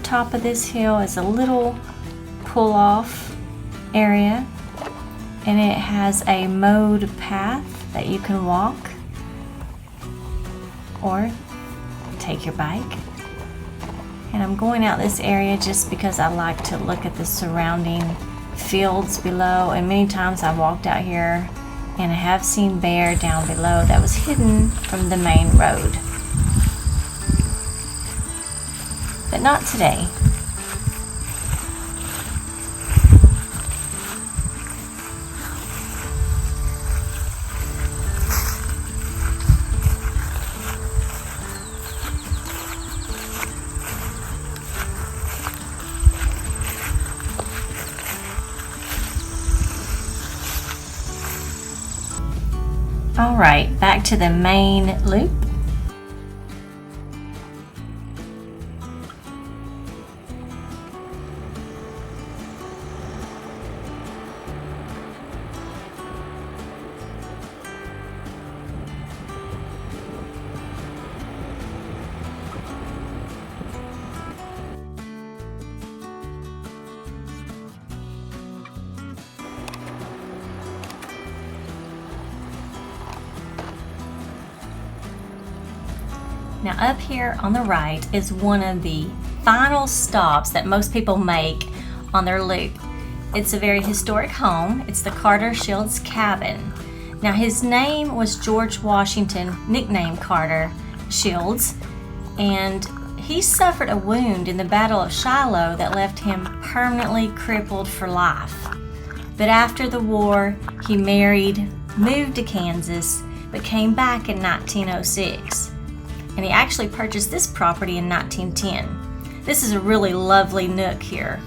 Top of this hill is a little pull-off area, and it has a mowed path that you can walk or take your bike. And I'm going out this area just because I like to look at the surrounding fields below, and many times I've walked out here and I have seen bear down below that was hidden from the main road. But not today. All right, back to the main loop. Now up here on the right is one of the final stops that most people make on their loop. It's a very historic home. It's the Carter Shields cabin. Now his name was George Washington, nicknamed Carter Shields, and he suffered a wound in the Battle of Shiloh that left him permanently crippled for life. But after the war, he married, moved to Kansas, but came back in 1906. And he actually purchased this property in 1910. This is a really lovely nook here,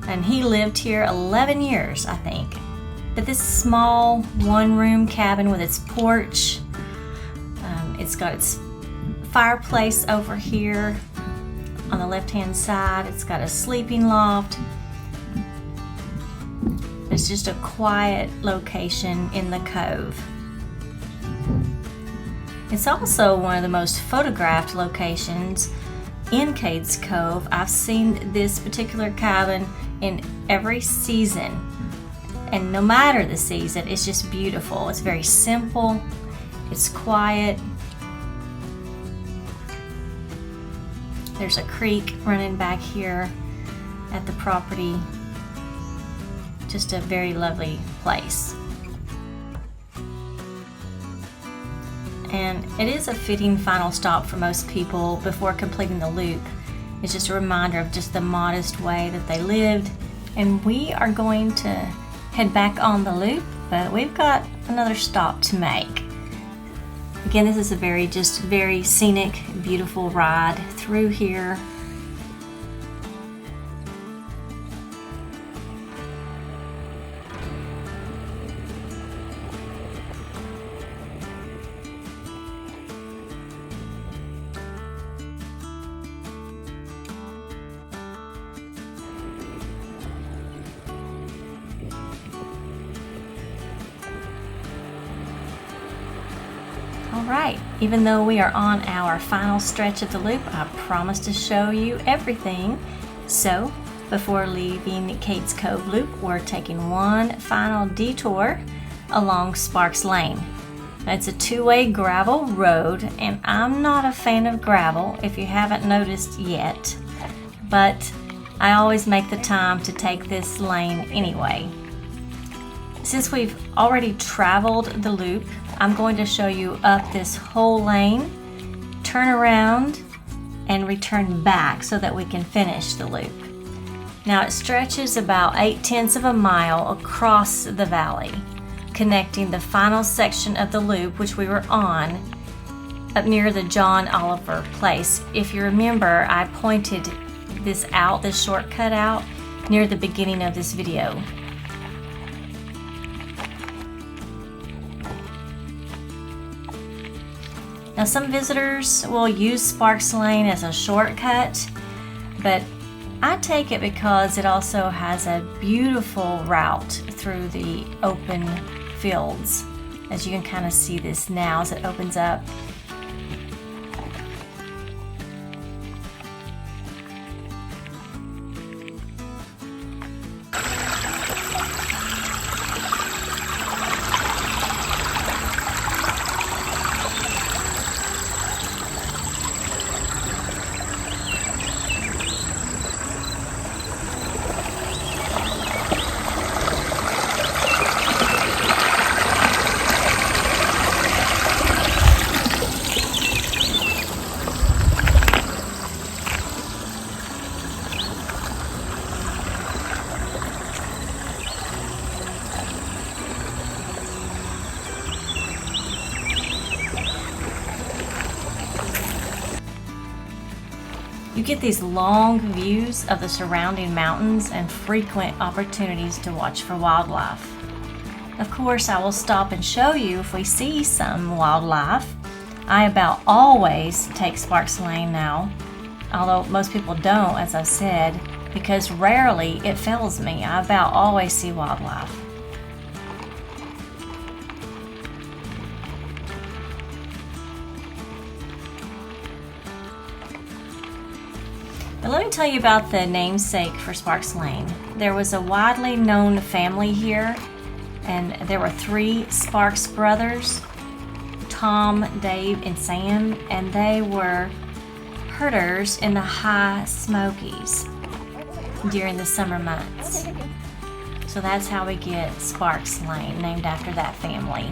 and he lived here 11 years, I think. But this small one-room cabin with its porch, it's got its fireplace over here on the left-hand side. It's got a sleeping loft. It's just a quiet location in the cove. It's also one of the most photographed locations in Cades Cove. I've seen this particular cabin in every season, and no matter the season, it's just beautiful. It's very simple, it's quiet. There's a creek running back here at the property. Just a very lovely place. And it is a fitting final stop for most people before completing the loop. It's just a reminder of just the modest way that they lived. And we are going to head back on the loop, but we've got another stop to make. Again, this is a very scenic, beautiful ride through here. Alright, even though we are on our final stretch of the loop, I promised to show you everything. So, before leaving Cades Cove Loop, we're taking one final detour along Sparks Lane. Now, it's a two-way gravel road, and I'm not a fan of gravel, if you haven't noticed yet, but I always make the time to take this lane anyway. Since we've already traveled the loop, I'm going to show you up this whole lane, turn around, and return back so that we can finish the loop. Now it stretches about 0.8 of a mile across the valley, connecting the final section of the loop, which we were on, up near the John Oliver place. If you remember, I pointed this shortcut out, near the beginning of this video. Now some visitors will use Sparks Lane as a shortcut, but I take it because it also has a beautiful route through the open fields. As you can kind of see this now as it opens up. You get these long views of the surrounding mountains and frequent opportunities to watch for wildlife. Of course, I will stop and show you if we see some wildlife. I about always take Sparks Lane now, although most people don't, as I've said, because rarely it fails me. I about always see wildlife. But let me tell you about the namesake for Sparks Lane. There was a widely known family here, and there were 3 Sparks brothers, Tom, Dave, and Sam, and they were herders in the high Smokies during the summer months. So that's how we get Sparks Lane, named after that family.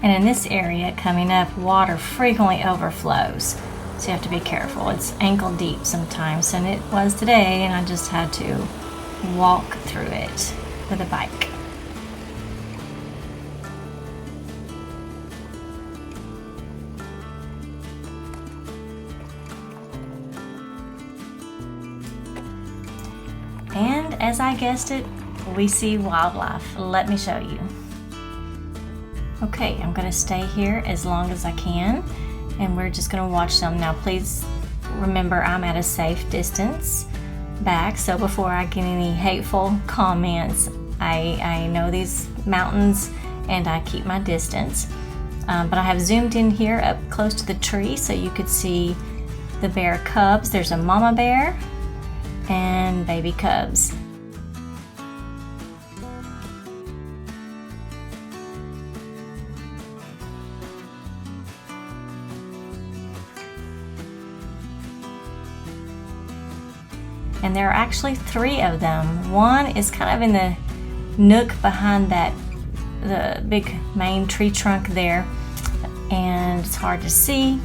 And in this area coming up, water frequently overflows, so you have to be careful. It's ankle deep sometimes, and it was today, and I just had to walk through it with a bike. And as I guessed it, we see wildlife. Let me show you. Okay, I'm going to stay here as long as I can, and we're just going to watch them. Now, please remember I'm at a safe distance back, so before I get any hateful comments, I know these mountains and I keep my distance. But I have zoomed in here up close to the tree so you could see the bear cubs. There's a mama bear and baby cubs. And there are actually 3 of them. One is kind of in the nook behind the big main tree trunk there, and it's hard to see.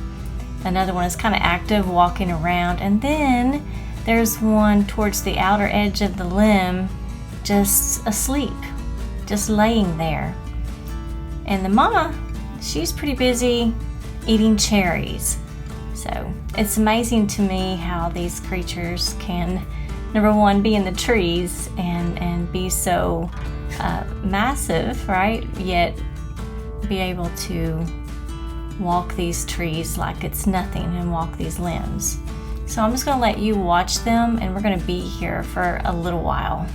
Another one is kind of active, walking around, and then there's one towards the outer edge of the limb, just asleep, just laying there. And the mama, she's pretty busy eating cherries. So it's amazing to me how these creatures can, number one, be in the trees and be so massive, right? Yet be able to walk these trees like it's nothing and walk these limbs. So I'm just going to let you watch them, and we're going to be here for a little while.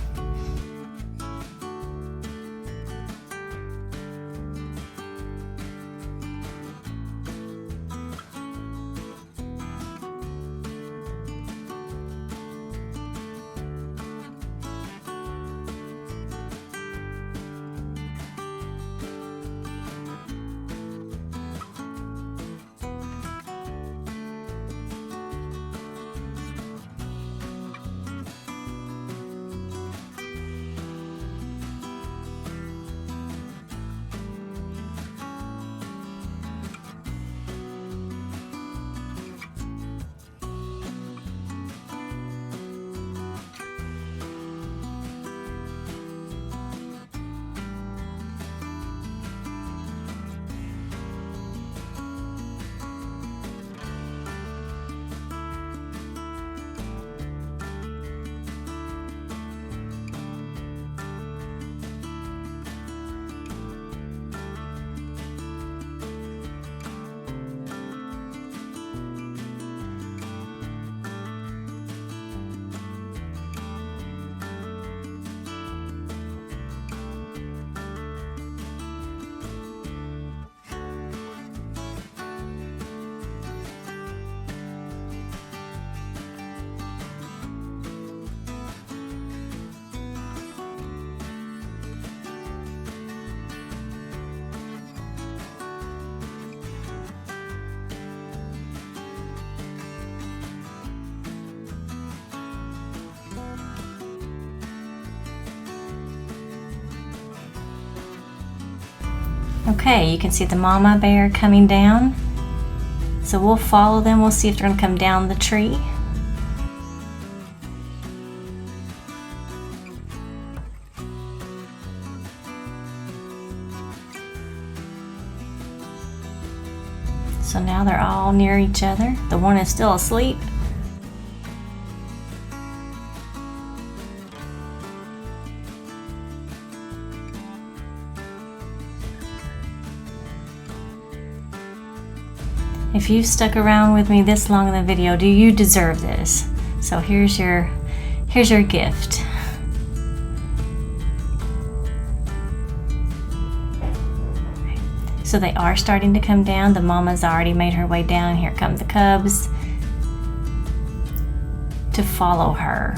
Okay, you can see the mama bear coming down. So we'll follow them. We'll see if they're gonna come down the tree. So now they're all near each other. The one is still asleep. If you've stuck around with me this long in the video, do you deserve this? So here's your gift. So they are starting to come down. The mama's already made her way down. Here come the cubs to follow her.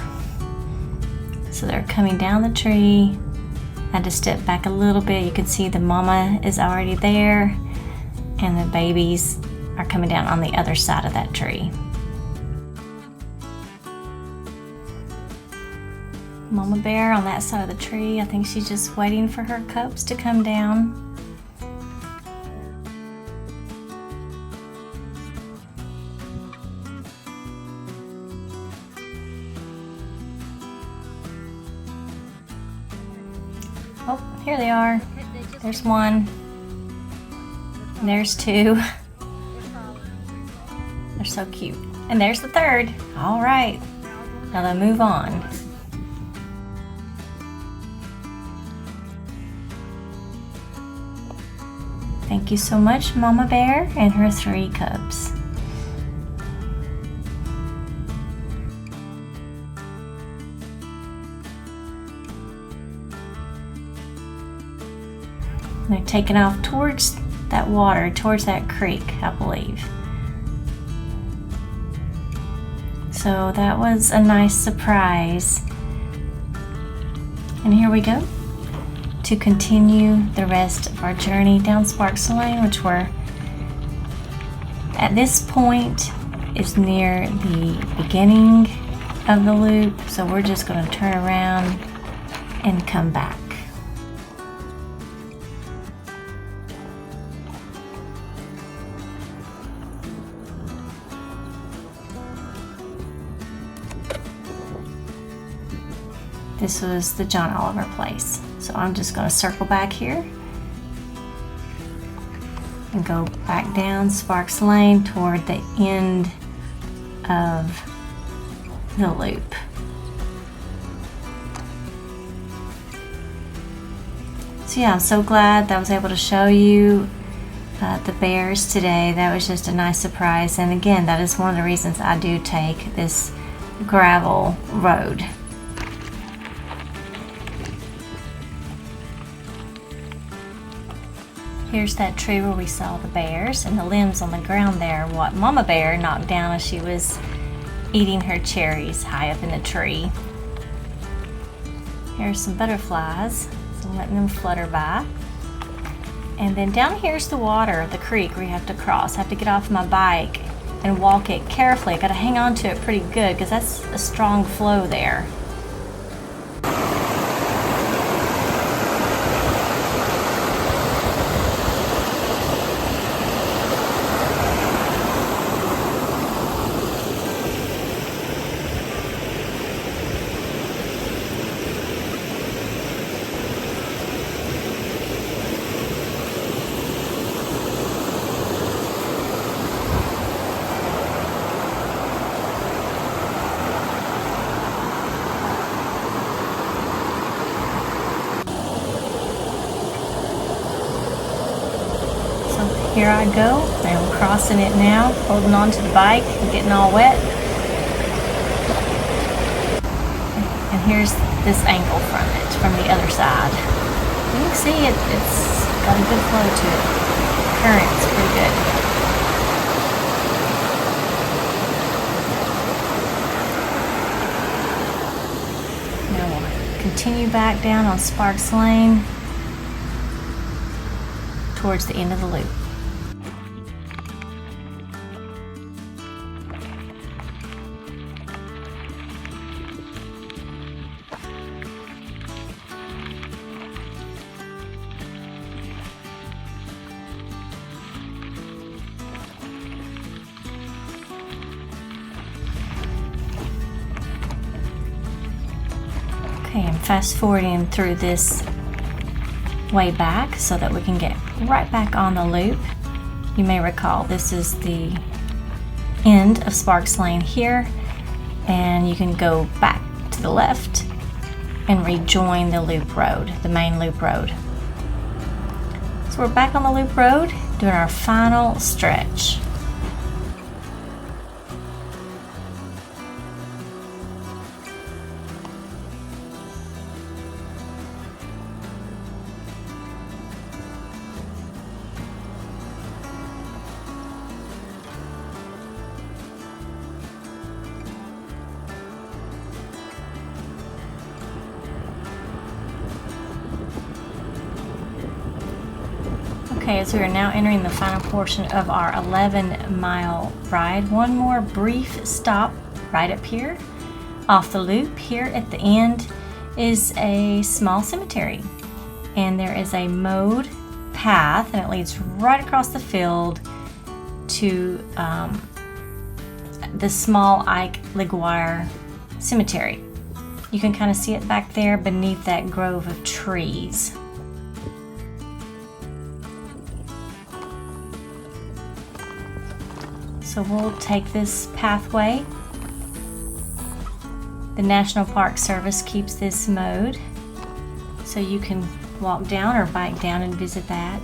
So they're coming down the tree. I had to step back a little bit. You can see the mama is already there, and the babies are coming down on the other side of that tree. Mama bear on that side of the tree. I think she's just waiting for her cubs to come down. Oh, here they are. There's one. And there's two. They're so cute. And there's the third. All right. Now they'll move on. Thank you so much, Mama Bear and her 3 cubs. They're taking off towards that water, towards that creek, I believe. So that was a nice surprise. And here we go to continue the rest of our journey down Sparks Lane, which we're at this point is near the beginning of the loop. So we're just going to turn around and come back. This was the John Oliver place. So I'm just going to circle back here and go back down Sparks Lane toward the end of the loop. So yeah, I'm so glad that I was able to show you the bears today. That was just a nice surprise. And again, that is one of the reasons I do take this gravel road. Here's that tree where we saw the bears, and the limbs on the ground there, what Mama Bear knocked down as she was eating her cherries high up in the tree. Here's some butterflies, so I'm letting them flutter by. And then down here's the water, the creek where you have to cross. I have to get off my bike and walk it carefully. I gotta hang on to it pretty good because that's a strong flow there. Here I go, and I'm crossing it now, holding on to the bike and getting all wet. And here's this angle from it, from the other side. You can see it's got a good flow to it. Current's pretty good. Now we'll continue back down on Sparks Lane towards the end of the loop. Okay, I'm fast forwarding through this way back so that we can get right back on the loop. You may recall this is the end of Sparks Lane here, and you can go back to the left and rejoin the loop road, the main loop road. So we're back on the loop road doing our final stretch. Okay, so we are now entering the final portion of our 11-mile ride. One more brief stop right up here off the loop. Here at the end is a small cemetery, and there is a mowed path, and it leads right across the field to the small Ike Liguire Cemetery. You can kind of see it back there beneath that grove of trees. So we'll take this pathway. The National Park Service keeps this mowed, so you can walk down or bike down and visit that.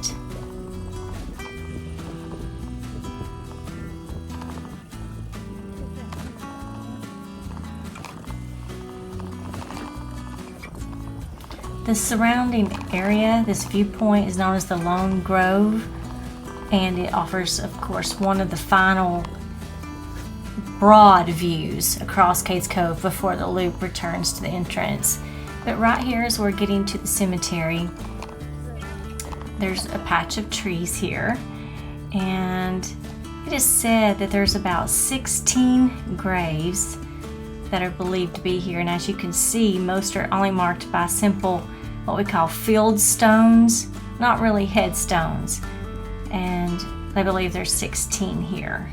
The surrounding area, this viewpoint, is known as the Lone Grove, and it offers, of course, one of the final broad views across Cades Cove before the loop returns to the entrance. But right here, as we're getting to the cemetery, there's a patch of trees here, and it is said that there's about 16 graves that are believed to be here. And as you can see, most are only marked by simple, what we call field stones, not really headstones. And they believe there's 16 here.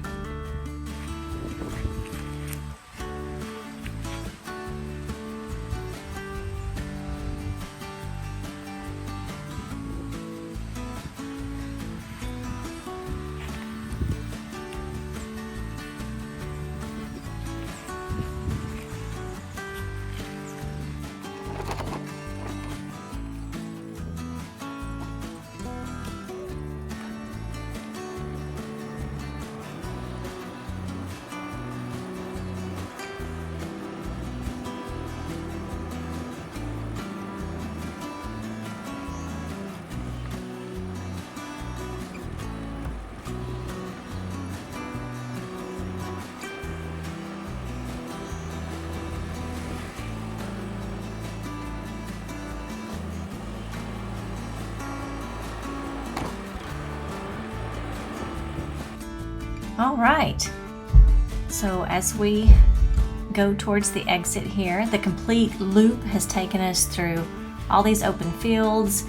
All right, so as we go towards the exit here, the complete loop has taken us through all these open fields,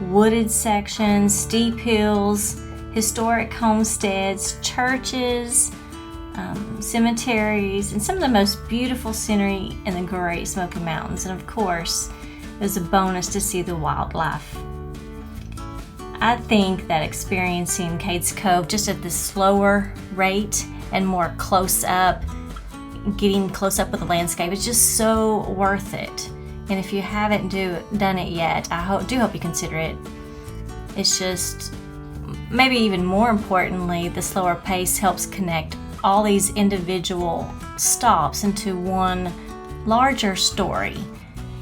wooded sections, steep hills, historic homesteads, churches, cemeteries, and some of the most beautiful scenery in the Great Smoky Mountains. And of course, there's a bonus to see the wildlife. I think that experiencing Cades Cove just at this slower rate and more close up, getting close up with the landscape, is just so worth it. And if you haven't done it yet, I do hope you consider it. It's just, maybe even more importantly, the slower pace helps connect all these individual stops into one larger story.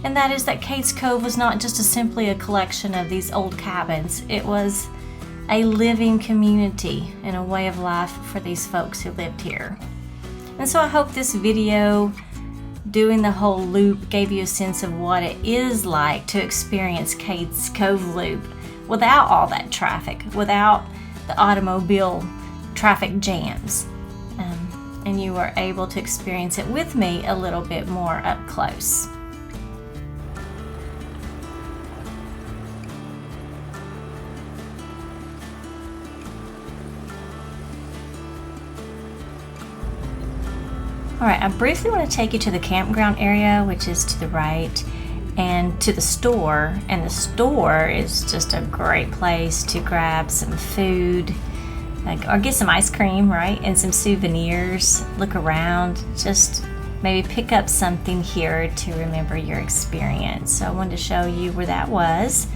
And that is that Cades Cove was not just simply a collection of these old cabins. It was a living community and a way of life for these folks who lived here. And so I hope this video, doing the whole loop, gave you a sense of what it is like to experience Cades Cove Loop without all that traffic, without the automobile traffic jams. And you were able to experience it with me a little bit more up close. All right, I briefly want to take you to the campground area, which is to the right. and to the store. And the store is just a great place to grab some food, or get some ice cream, right? And some souvenirs, look around, just maybe pick up something here to remember your experience. So I wanted to show you where that was,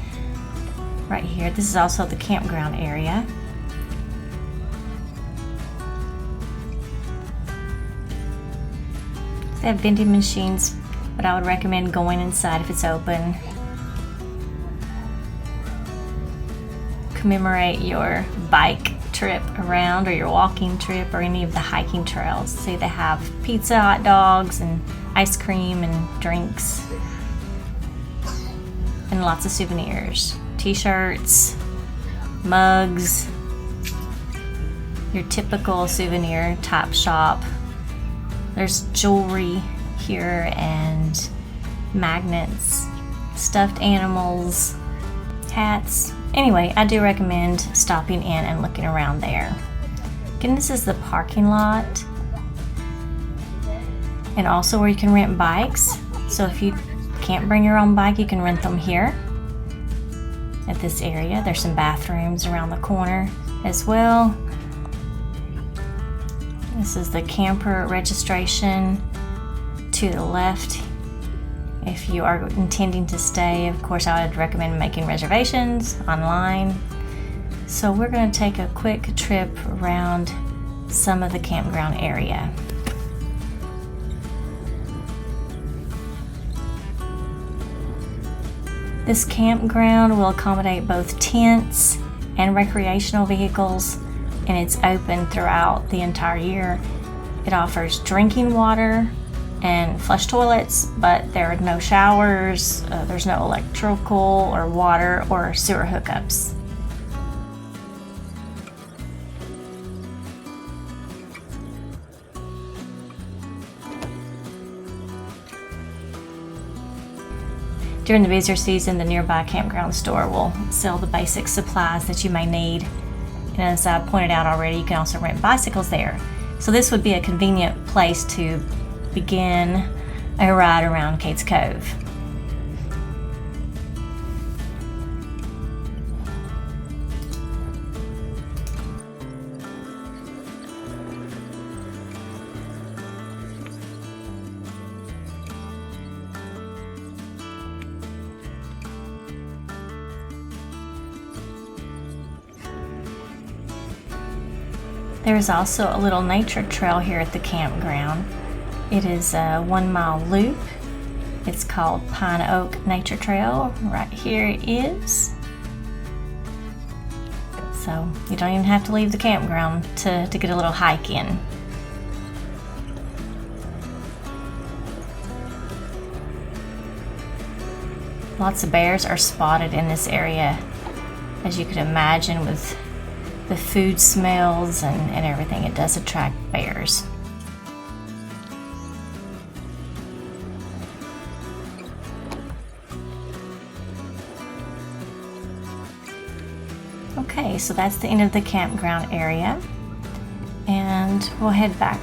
right here. This is also the campground area. They have vending machines, but I would recommend going inside if it's open. Commemorate your bike trip around, or your walking trip, or any of the hiking trails. See, they have pizza, hot dogs, and ice cream and drinks, and lots of souvenirs, t-shirts, mugs, your typical souvenir type shop. There's jewelry here and magnets, stuffed animals, hats. Anyway, I do recommend stopping in and looking around there. Again, this is the parking lot, and also where you can rent bikes. So if you can't bring your own bike, you can rent them here at this area. There's some bathrooms around the corner as well. This is the camper registration to the left. If you are intending to stay, of course, I would recommend making reservations online. So we're going to take a quick trip around some of the campground area. This campground will accommodate both tents and recreational vehicles, and it's open throughout the entire year. It offers drinking water and flush toilets, but there are no showers, there's no electrical or water or sewer hookups. During the busier season, the nearby campground store will sell the basic supplies that you may need. And as I pointed out already, you can also rent bicycles there. So this would be a convenient place to begin a ride around Cades Cove. There is also a little nature trail here at the campground. It is a 1 mile loop. It's called Pine Oak Nature Trail. Right here it is. So you don't even have to leave the campground to get a little hike in. Lots of bears are spotted in this area, as you could imagine, with the food smells and everything. It does attract bears. Okay, so that's the end of the campground area, and we'll head back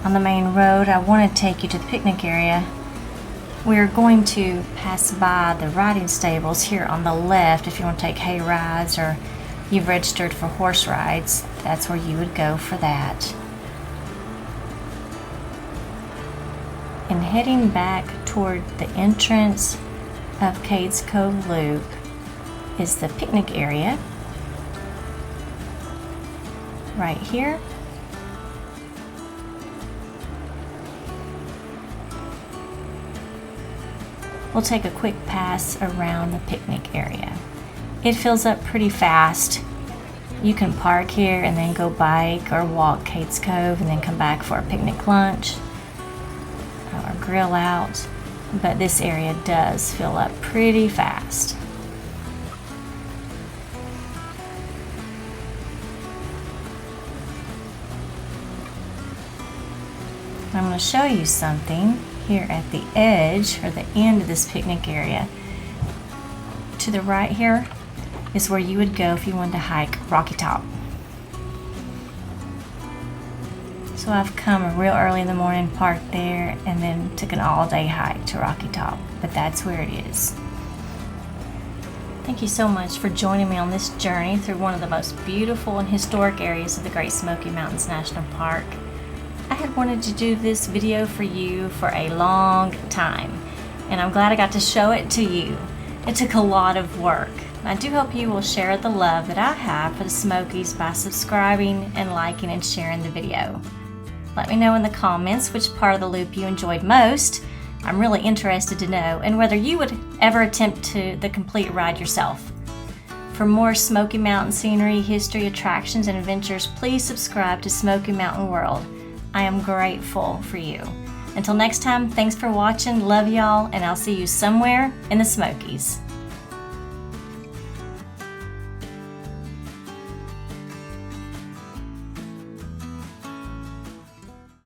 on the main road. I want to take you to the picnic area. We're going to pass by the riding stables here on the left. If you want to take hay rides, or you've registered for horse rides, that's where you would go for that. And heading back toward the entrance of Cades Cove Loop is the picnic area right here. We'll take a quick pass around the picnic area. It fills up pretty fast. You can park here and then go bike or walk Cades Cove and then come back for a picnic lunch or grill out. But this area does fill up pretty fast. I'm going to show you something here at the edge, or the end of this picnic area. To the right here is where you would go if you wanted to hike Rocky Top. So I've come real early in the morning, parked there, and then took an all-day hike to Rocky Top, but that's where it is. Thank you so much for joining me on this journey through one of the most beautiful and historic areas of the Great Smoky Mountains National Park. I had wanted to do this video for you for a long time, and I'm glad I got to show it to you. It took a lot of work. I do hope you will share the love that I have for the Smokies by subscribing and liking and sharing the video. Let me know in the comments which part of the loop you enjoyed most. I'm really interested to know, and whether you would ever attempt the complete ride yourself. For more Smoky Mountain scenery, history, attractions, and adventures, please subscribe to Smoky Mountain World. I am grateful for you. Until next time, thanks for watching, love y'all, and I'll see you somewhere in the Smokies.